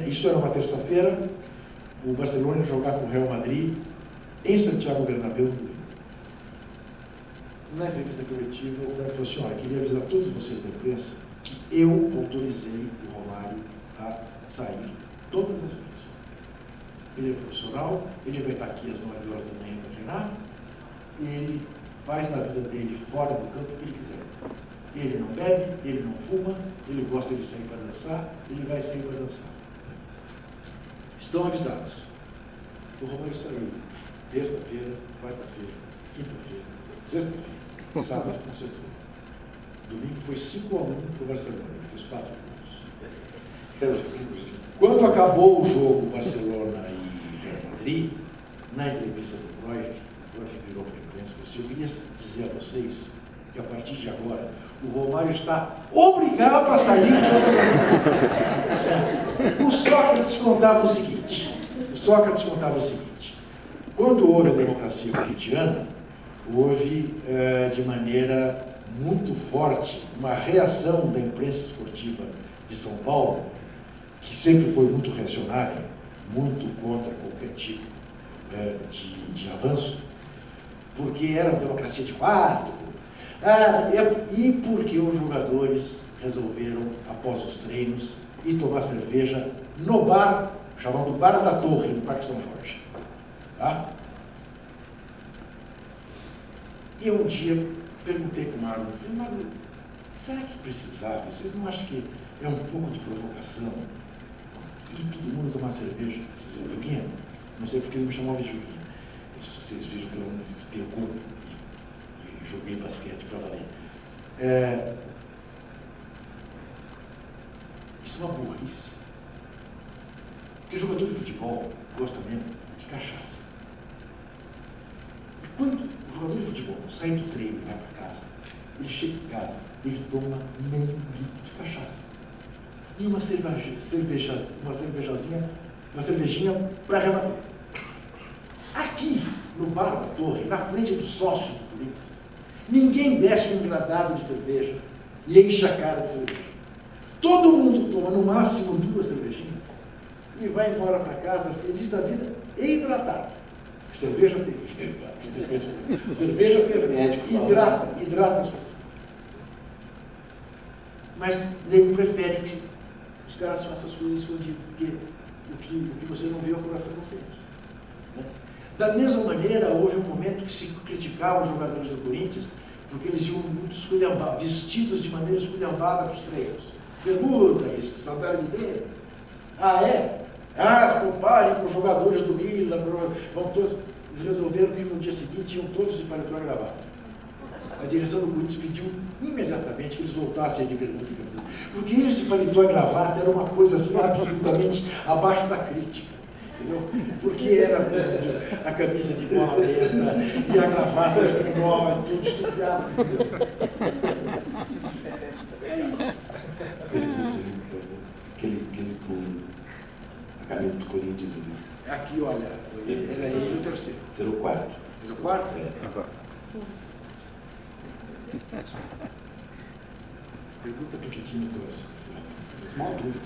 isso era uma terça-feira, o Barcelona ia jogar com o Real Madrid em Santiago Bernabéu. Na entrevista coletiva, o cara falou assim, olha, queria avisar todos vocês da imprensa que eu autorizei o Romário a sair todas as vezes. Ele é profissional, ele vai estar aqui às 9 horas da manhã para treinar, ele faz da vida dele fora do campo o que ele quiser. Ele não bebe, ele não fuma, ele gosta de sair para dançar, ele vai sair para dançar. Estão avisados. O Romário saiu terça-feira, quarta-feira, quinta-feira, sexta-feira, sábado concentrou. Domingo foi 5-1 para o Barcelona, fez 4 gols. Quando acabou o jogo Barcelona e Real Madrid, na entrevista do Cruyff, o Cruyff virou para a imprensa e disse, eu queria dizer a vocês que a partir de agora o Romário está obrigado a sair das O Sócrates contava o seguinte, quando houve a democracia corintiana, houve de maneira muito forte uma reação da imprensa esportiva de São Paulo, que sempre foi muito reacionária, muito contra qualquer tipo de avanço, porque era uma democracia de quarto, e porque os jogadores resolveram, após os treinos, ir tomar cerveja no bar, chamado Bar da Torre, no Parque São Jorge. Tá? E eu um dia perguntei para o Marlon, será que precisava? Vocês não acham que é um pouco de provocação? E todo mundo tomar cerveja? Vocês viram, Juguinha? Não sei porque ele me chamava de Juguinha. Vocês viram que eu tenho corpo e joguei basquete para valer. Isso é uma burrice. Porque jogador de futebol gosta mesmo de cachaça. E quando o jogador de futebol sai do treino e vai para casa, ele chega em casa, ele toma meio litro de cachaça. E uma cervejinha para rebater. Aqui, no Bar da Torre, na frente dos sócios do Corinthians, ninguém desce um engradado de cerveja e enche a cara de cerveja. Todo mundo toma no máximo 2 cervejinhas e vai embora para casa feliz da vida e hidratado. Cerveja tem. Cerveja tem médico. Hidrata as pessoas. Mas nego prefere que os caras façam as coisas escondidas, porque o que você não vê é o coração consciente. Né? Da mesma maneira, houve um momento que se criticava os jogadores do Corinthians, porque eles iam muito esculhambados, vestidos de maneira esculhambada para os treinos. Bermuda, esse sandália de dedo. Comparem com os jogadores do Milan, vão todos. Eles resolveram que no dia seguinte iam todos de paletó e gravata. A direção do Corinthians pediu imediatamente que eles voltassem de bermuda e camiseta. Porque eles de paletó e gravata era uma coisa assim absolutamente abaixo da crítica. Entendeu? Porque era a camisa de bola aberta e a gravata de nó, tudo estudado. É isso. Aquele com a camisa do Corinthians ali. Aqui, olha, era ele o terceiro. Será o quarto. Mas o quarto? Pergunta para que time torce. Mal dúvida.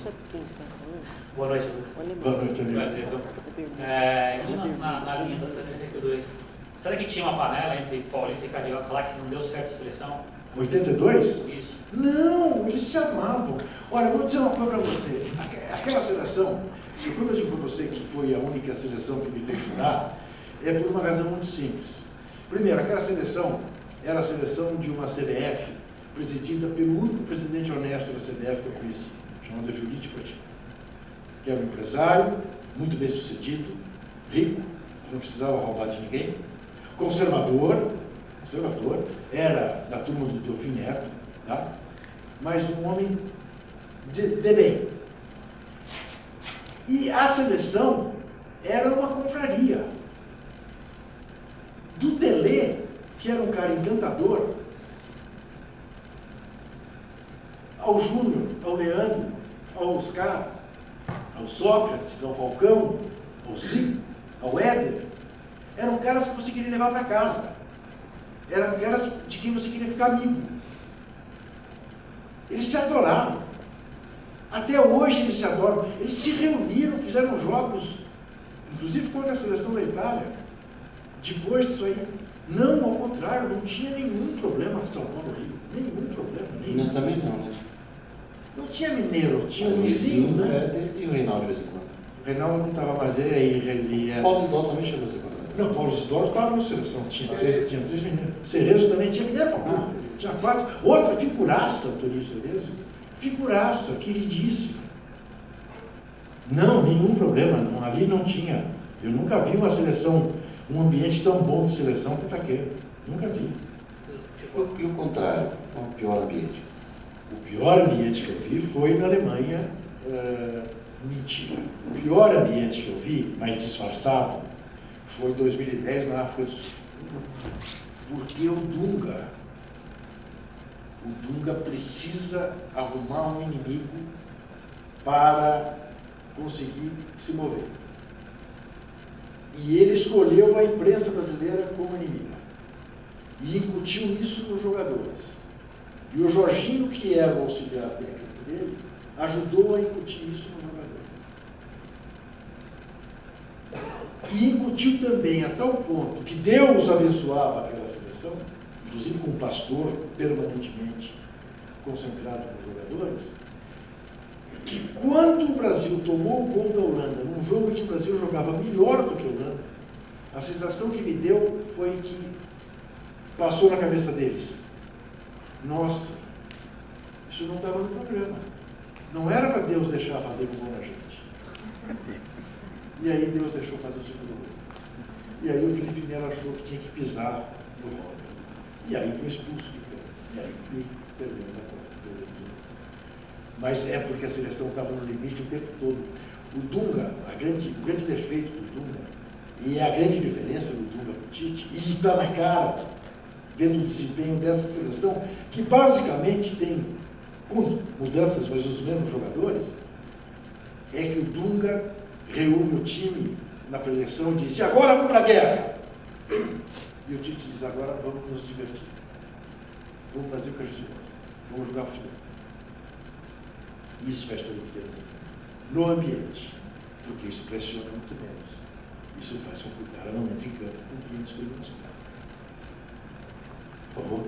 Boa noite. Boa noite, amigo. Prazer. Na linha da 72, Será que tinha uma panela entre Paulista e Carioca lá que não deu certo a seleção? 82? Isso. Não, eles se amavam. Olha, vou dizer uma coisa para você. Aquela seleção, quando eu digo para você que foi a única seleção que me fez chorar, é por uma razão muito simples. Primeiro, aquela seleção era a seleção de uma CBF presidida pelo único presidente honesto da CBF que eu conheci, chamado Jurite Coutinho, que era um empresário, muito bem sucedido, rico, não precisava roubar de ninguém, conservador, era da turma do Delfim Neto, tá? Mas um homem de bem. E a seleção era uma confraria. Do Telê, que era um cara encantador, ao Júnior, ao Leandro, ao Oscar, ao Sócrates, ao Falcão, ao Zico, ao Éder, eram caras que você queria levar para casa. Eram caras de quem você queria ficar amigo. Eles se adoravam. Até hoje eles se adoram. Eles se reuniram, fizeram jogos, inclusive contra a seleção da Itália. Depois disso aí, não, ao contrário, não tinha nenhum problema São Paulo Rio. Nenhum problema. Nós também não, né? Não tinha mineiro, tinha um Luizinho, né? E o Reinaldo de vez em quando? O Reinaldo não estava mais aí. Paulo Isidoro também chegou a ser quando? Não, Paulo Isidoro estava na seleção, tinha três mineiros. Cerezo também tinha mineiro, tinha 4. Outra figuraça, Toninho Cerezo. Figuraça, queridíssima. Não, nenhum problema, não, ali não tinha. Eu nunca vi uma seleção, um ambiente tão bom de seleção que Itaquera. Nunca vi. E o contrário, o pior ambiente? O pior ambiente que eu vi foi na Alemanha. Mentira. O pior ambiente que eu vi, mais disfarçado, foi em 2010 na África do Sul. Porque o Dunga precisa arrumar um inimigo para conseguir se mover. E ele escolheu a imprensa brasileira como inimiga. E incutiu isso nos jogadores. E o Jorginho, que era o auxiliar técnico dele, ajudou a incutir isso nos jogadores. E incutiu também a tal ponto que Deus abençoava aquela seleção, inclusive com o pastor permanentemente concentrado com os jogadores, que quando o Brasil tomou o gol da Holanda, num jogo em que o Brasil jogava melhor do que a Holanda, a sensação que me deu foi que passou na cabeça deles: nossa, isso não estava no programa. Não era para Deus deixar fazer o gol na gente. E aí Deus deixou fazer o segundo gol. E aí o Felipe Melo achou que tinha que pisar no Robert. E aí foi expulso de campo. E aí perdeu a Copa. Mas é porque a seleção estava no limite o tempo todo. O Dunga, o grande defeito do Dunga, e a grande diferença do Dunga para o Tite, e está na cara, vendo o desempenho dessa seleção, que basicamente tem mudanças, mas os mesmos jogadores, é que o Dunga reúne o time na preleção e diz: agora vamos para a guerra. E o Tite diz: agora vamos nos divertir. Vamos fazer o que a gente gosta. Vamos jogar futebol. Isso faz toda a diferença no ambiente, porque isso pressiona muito menos. Isso faz com que o cara não entre em campo com 500 km/h. Por favor.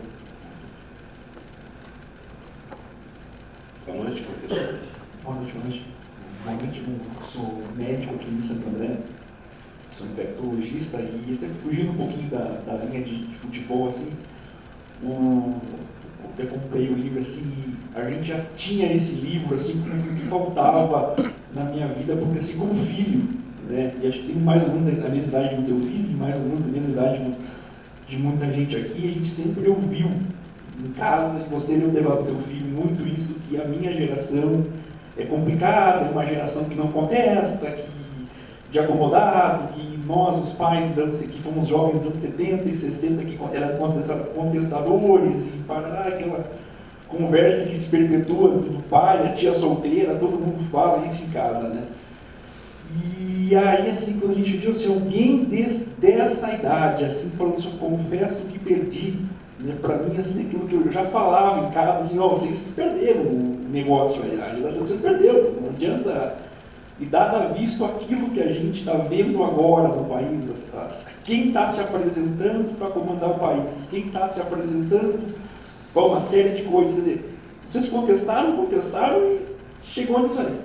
Boa noite, professor. Boa noite. Boa noite, eu sou médico aqui em Santo André, sou infectologista e fugindo um pouquinho da linha de futebol, assim, eu comprei o livro assim, e a gente já tinha esse livro assim, que faltava na minha vida, porque assim, como filho, né, e acho que tem mais ou menos a mesma idade do teu filho, e mais ou menos a mesma idade de muita gente aqui, a gente sempre ouviu em casa, e você não levava para o teu filho muito isso, que a minha geração é complicada, é uma geração que não contesta, de acomodado, que nós, os pais, que fomos jovens dos anos 70 e 60, que eram contestadores, e para aquela conversa que se perpetua do pai, a tia solteira, todo mundo fala isso em casa, né? E aí, assim, quando a gente viu assim, alguém dessa idade, assim, falando assim, confesso que perdi, né, para mim, assim, aquilo que eu já falava em casa, assim, ó, vocês perderam o negócio, a geração que vocês perderam, não adianta E dada visto aquilo que a gente está vendo agora no país, quem está se apresentando para comandar o país, quem está se apresentando para uma série de coisas, quer dizer, vocês contestaram e chegou nisso aí.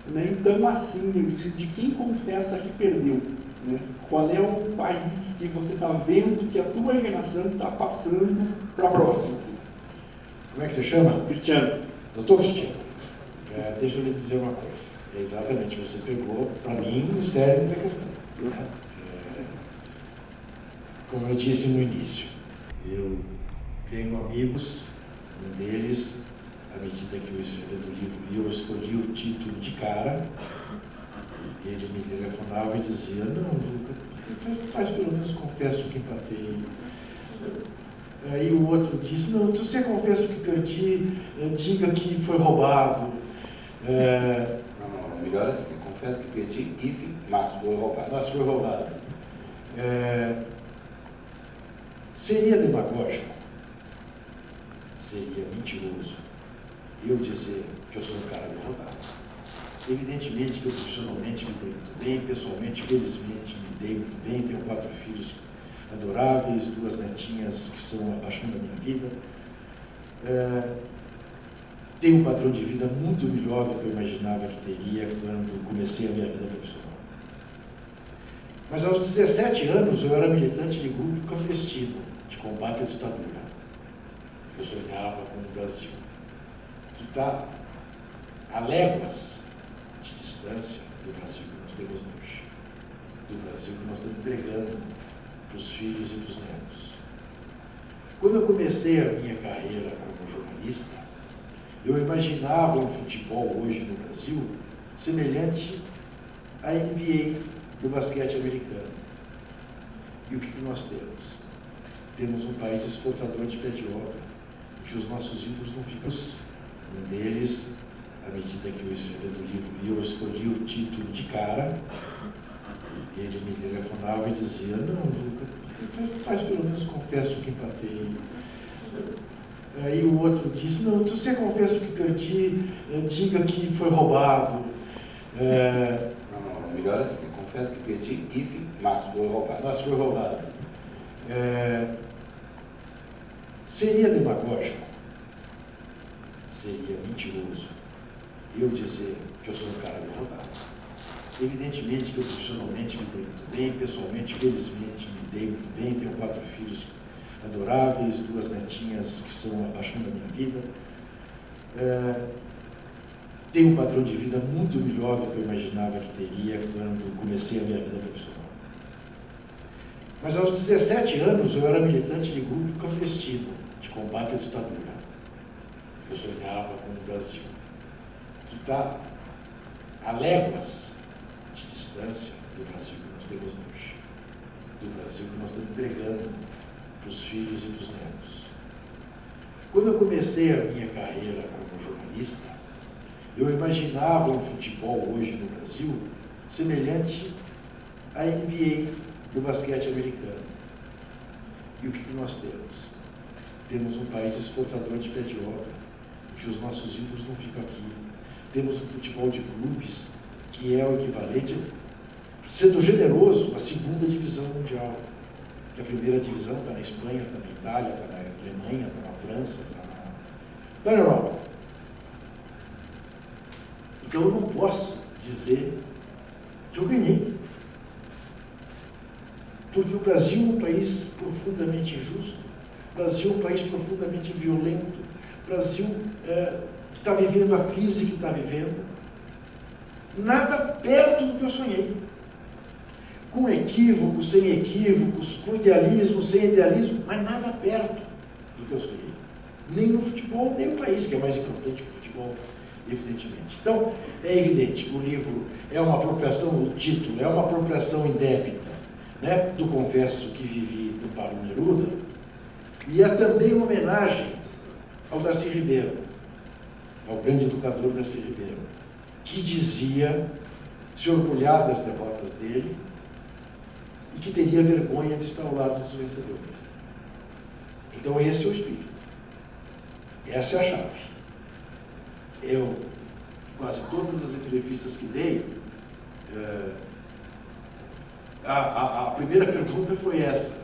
Né? Então, assim, de quem confessa que perdeu? Né? Qual é o país que você está vendo que a tua geração está passando para a próxima? Assim? Como é que você chama? Cristiano. Doutor Cristiano, deixa eu lhe dizer uma coisa. Exatamente, você pegou, para mim, o cerne da questão. Né? Como eu disse no início, eu tenho amigos, um deles, à medida que eu escrevi do livro, eu escolhi o título de cara, ele me telefonava e dizia, não, Juca, faz pelo menos confesso que empatei. Aí o outro disse, não, você confessa que perdi, diga que foi roubado. Não, melhor assim, confesso que perdi, mas foi roubado. Mas foi roubado. Seria demagógico, seria mentiroso eu dizer que eu sou um cara derrotado. Evidentemente que eu profissionalmente me dei muito bem, pessoalmente, felizmente, me dei muito bem, tenho 4 filhos adoráveis, 2 netinhas que são a paixão da minha vida. Tenho um padrão de vida muito melhor do que eu imaginava que teria quando comecei a minha vida profissional. Mas aos 17 anos eu era militante de grupo clandestino de combate à ditadura. Eu sonhava com o Brasil, que está a léguas de distância do Brasil que nós temos hoje, do Brasil que nós estamos entregando para os filhos e para os netos. Quando eu comecei a minha carreira como jornalista, eu imaginava um futebol hoje no Brasil semelhante à NBA do basquete americano. E o que nós temos? Temos um país exportador de pé de obra, que os nossos ídolos não ficam. Um deles, à medida que eu escrevi do livro, e eu escolhi o título de cara, ele me telefonava e dizia, não, Juca, faz pelo menos confesso que empatei. Aí o outro disse, não, você confessa que perdi, diga que foi roubado. Não, melhor assim, confesso que perdi, mas foi roubado. Mas foi roubado. Seria demagógico, seria mentiroso eu dizer que eu sou um cara derrotado. Evidentemente que eu profissionalmente me dei muito bem, pessoalmente, felizmente, me dei muito bem, tenho 4 filhos adoráveis, 2 netinhas que são a paixão da minha vida. Tenho um padrão de vida muito melhor do que eu imaginava que teria quando comecei a minha vida profissional. Mas aos 17 anos eu era militante de grupo clandestino de combate à ditadura. Eu sonhava com o Brasil, que está a léguas de distância do Brasil que nós temos hoje, do Brasil que nós estamos entregando para os filhos e para os netos. Quando eu comecei a minha carreira como jornalista, eu imaginava um futebol hoje no Brasil semelhante à NBA do basquete americano. E o que nós temos? Temos um país exportador de pé de obra, que os nossos ídolos não ficam aqui. Temos um futebol de clubes que é o equivalente, sendo generoso, à 2ª divisão mundial. A 1ª divisão está na Espanha, está na Itália, está na Alemanha, está na França, está na Europa. Então eu não posso dizer que eu ganhei. Porque o Brasil é um país profundamente injusto, o Brasil é um país profundamente violento, o Brasil está vivendo a crise que está vivendo, nada perto do que eu sonhei. Com equívocos, sem equívocos, com idealismo, sem idealismo, mas nada perto do que eu sonhei. Nem no futebol, nem no país, que é mais importante que o futebol, evidentemente. Então, é evidente que o livro é uma apropriação, o título é uma apropriação indébita, né, do Confesso que Vivi do Pablo Neruda, e é também uma homenagem ao Darcy Ribeiro, ao grande educador Darcy Ribeiro, que dizia se orgulhar das derrotas dele e que teria vergonha de estar ao lado dos vencedores. Então esse é o espírito, essa é a chave. Eu quase todas as entrevistas que dei, a primeira pergunta foi essa,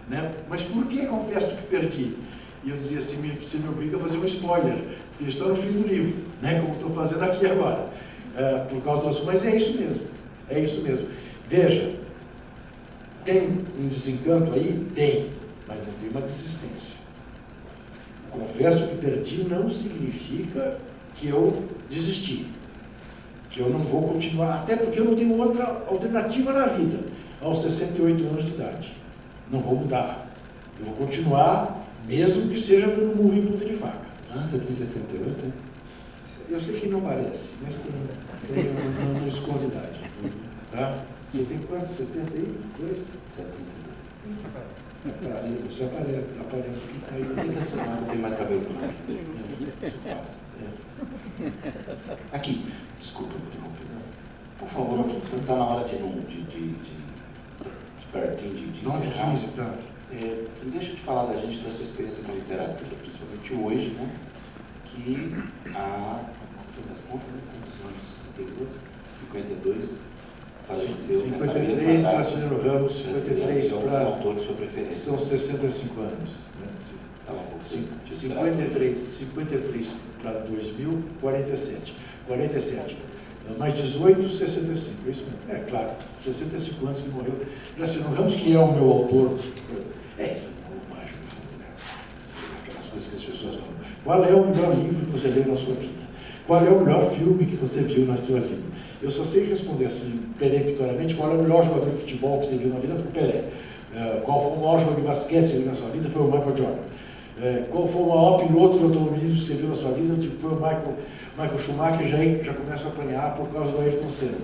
né? Mas por que confesso que perdi? E eu dizia assim, você me obriga a fazer um spoiler, porque está no fim do livro, né? Como estou fazendo aqui agora, por causa disso. Mas é isso mesmo, é isso mesmo. Veja, tem um desencanto aí? Tem, mas não tem uma desistência. Confesso que perdi não significa que eu desisti, que eu não vou continuar, até porque eu não tenho outra alternativa na vida, aos 68 anos de idade. Não vou mudar. Eu vou continuar, mesmo que seja dando murro em ponta de faca. Ah, você tem 68? Eu sei que não parece, mas não esconde idade. Tá? Você tem quanto? 72? 72. Você aparenta que está aí. Não tem mais cabelo branco. Isso passa. Aqui, desculpa me interromper. Por favor, você está na hora de pertinho de 9h15, tá? Não deixa de falar da gente, da sua experiência com a literatura, principalmente hoje, né? Que você fez as contas, né? Quantos anos anteriores? 52, faleceu 53 para Graciliano Ramos, 53 para autor de sua preferência. São 65 anos. Né? Estava um pouco 53 para 2000, 47. 47. Mais 18, 65. É isso mesmo. É claro, 65 anos que morreu. Graciliano Ramos, que é o meu autor. Isso é uma mágica, né? Aquelas coisas que as pessoas falam. Qual é o melhor livro que você leu na sua vida? Qual é o melhor filme que você viu na sua vida? Eu só sei responder assim, peremptoriamente, qual é o melhor jogador de futebol que você viu na vida? Foi o Pelé. Qual foi o maior jogador de basquete que você viu na sua vida? Foi o Michael Jordan. Qual foi o maior piloto de automobilismo que você viu na sua vida? Foi o Michael Schumacher, já começa a apanhar por causa do Ayrton Senna.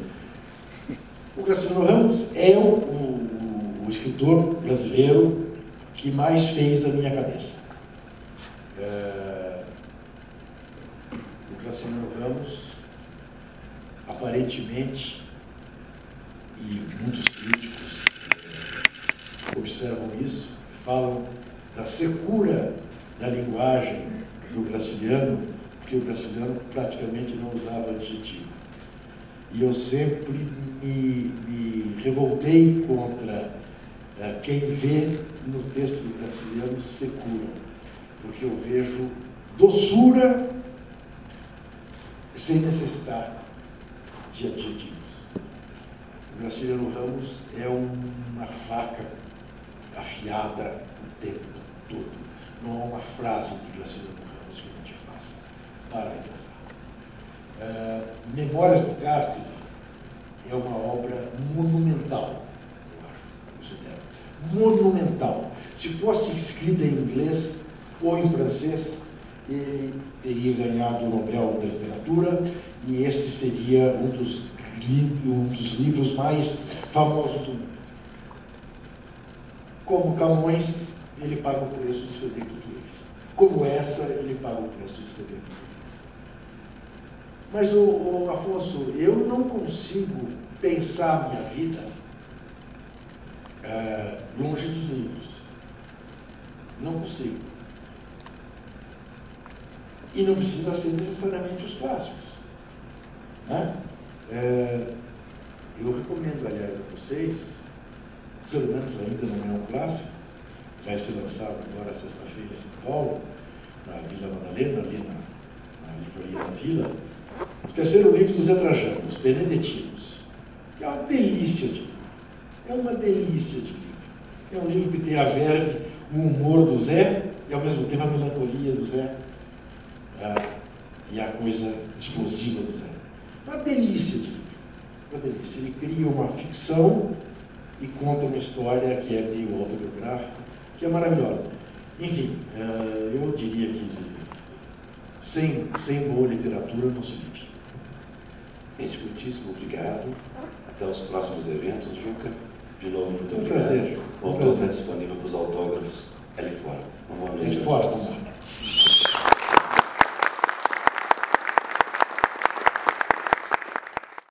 O Graciliano Ramos é o escritor brasileiro que mais fez a minha cabeça. O Graciliano Ramos, aparentemente, e muitos críticos observam isso, falam da secura da linguagem do Graciliano, porque o Graciliano praticamente não usava adjetivo. E eu sempre me revoltei contra quem vê no texto do Graciliano secura, porque eu vejo doçura sem necessitar de adjetivos. O Graciliano Ramos é uma faca afiada o tempo todo. Não há uma frase do Graciliano Ramos que não te faça parar e pensar. Memórias do Cárcere é uma obra monumental, eu acho, considero. Monumental. Se fosse escrita em inglês ou em francês, ele teria ganhado o Nobel da Literatura e esse seria um dos livros mais famosos do mundo. Como Camões, ele paga o preço de escrever em português. Como essa, ele paga o preço de escrever em português. Mas, Afonso, eu não consigo pensar a minha vida longe dos livros. Não consigo. E não precisa ser necessariamente os clássicos. Né? Eu recomendo, aliás, a vocês, pelo menos ainda não é um clássico, vai ser lançado agora sexta-feira em São Paulo, na Vila Madalena, ali na livraria da Vila, o terceiro livro dos Zé Trajano, Os Benedetinos, que é uma delícia de livro. É uma delícia de livro. É um livro que tem a verve, o humor do Zé e ao mesmo tempo a melancolia do Zé e a coisa explosiva do Zé. Uma delícia de livro. Uma delícia. Ele cria uma ficção e conta uma história que é meio autobiográfica, que é maravilhosa. Enfim, eu diria que sem boa literatura não se vive. Gente, muitíssimo obrigado. Até os próximos eventos, Juca. De novo, muito Um obrigado. prazer. O autor está disponível para os autógrafos ali fora. Uma boa noite. Ali fora,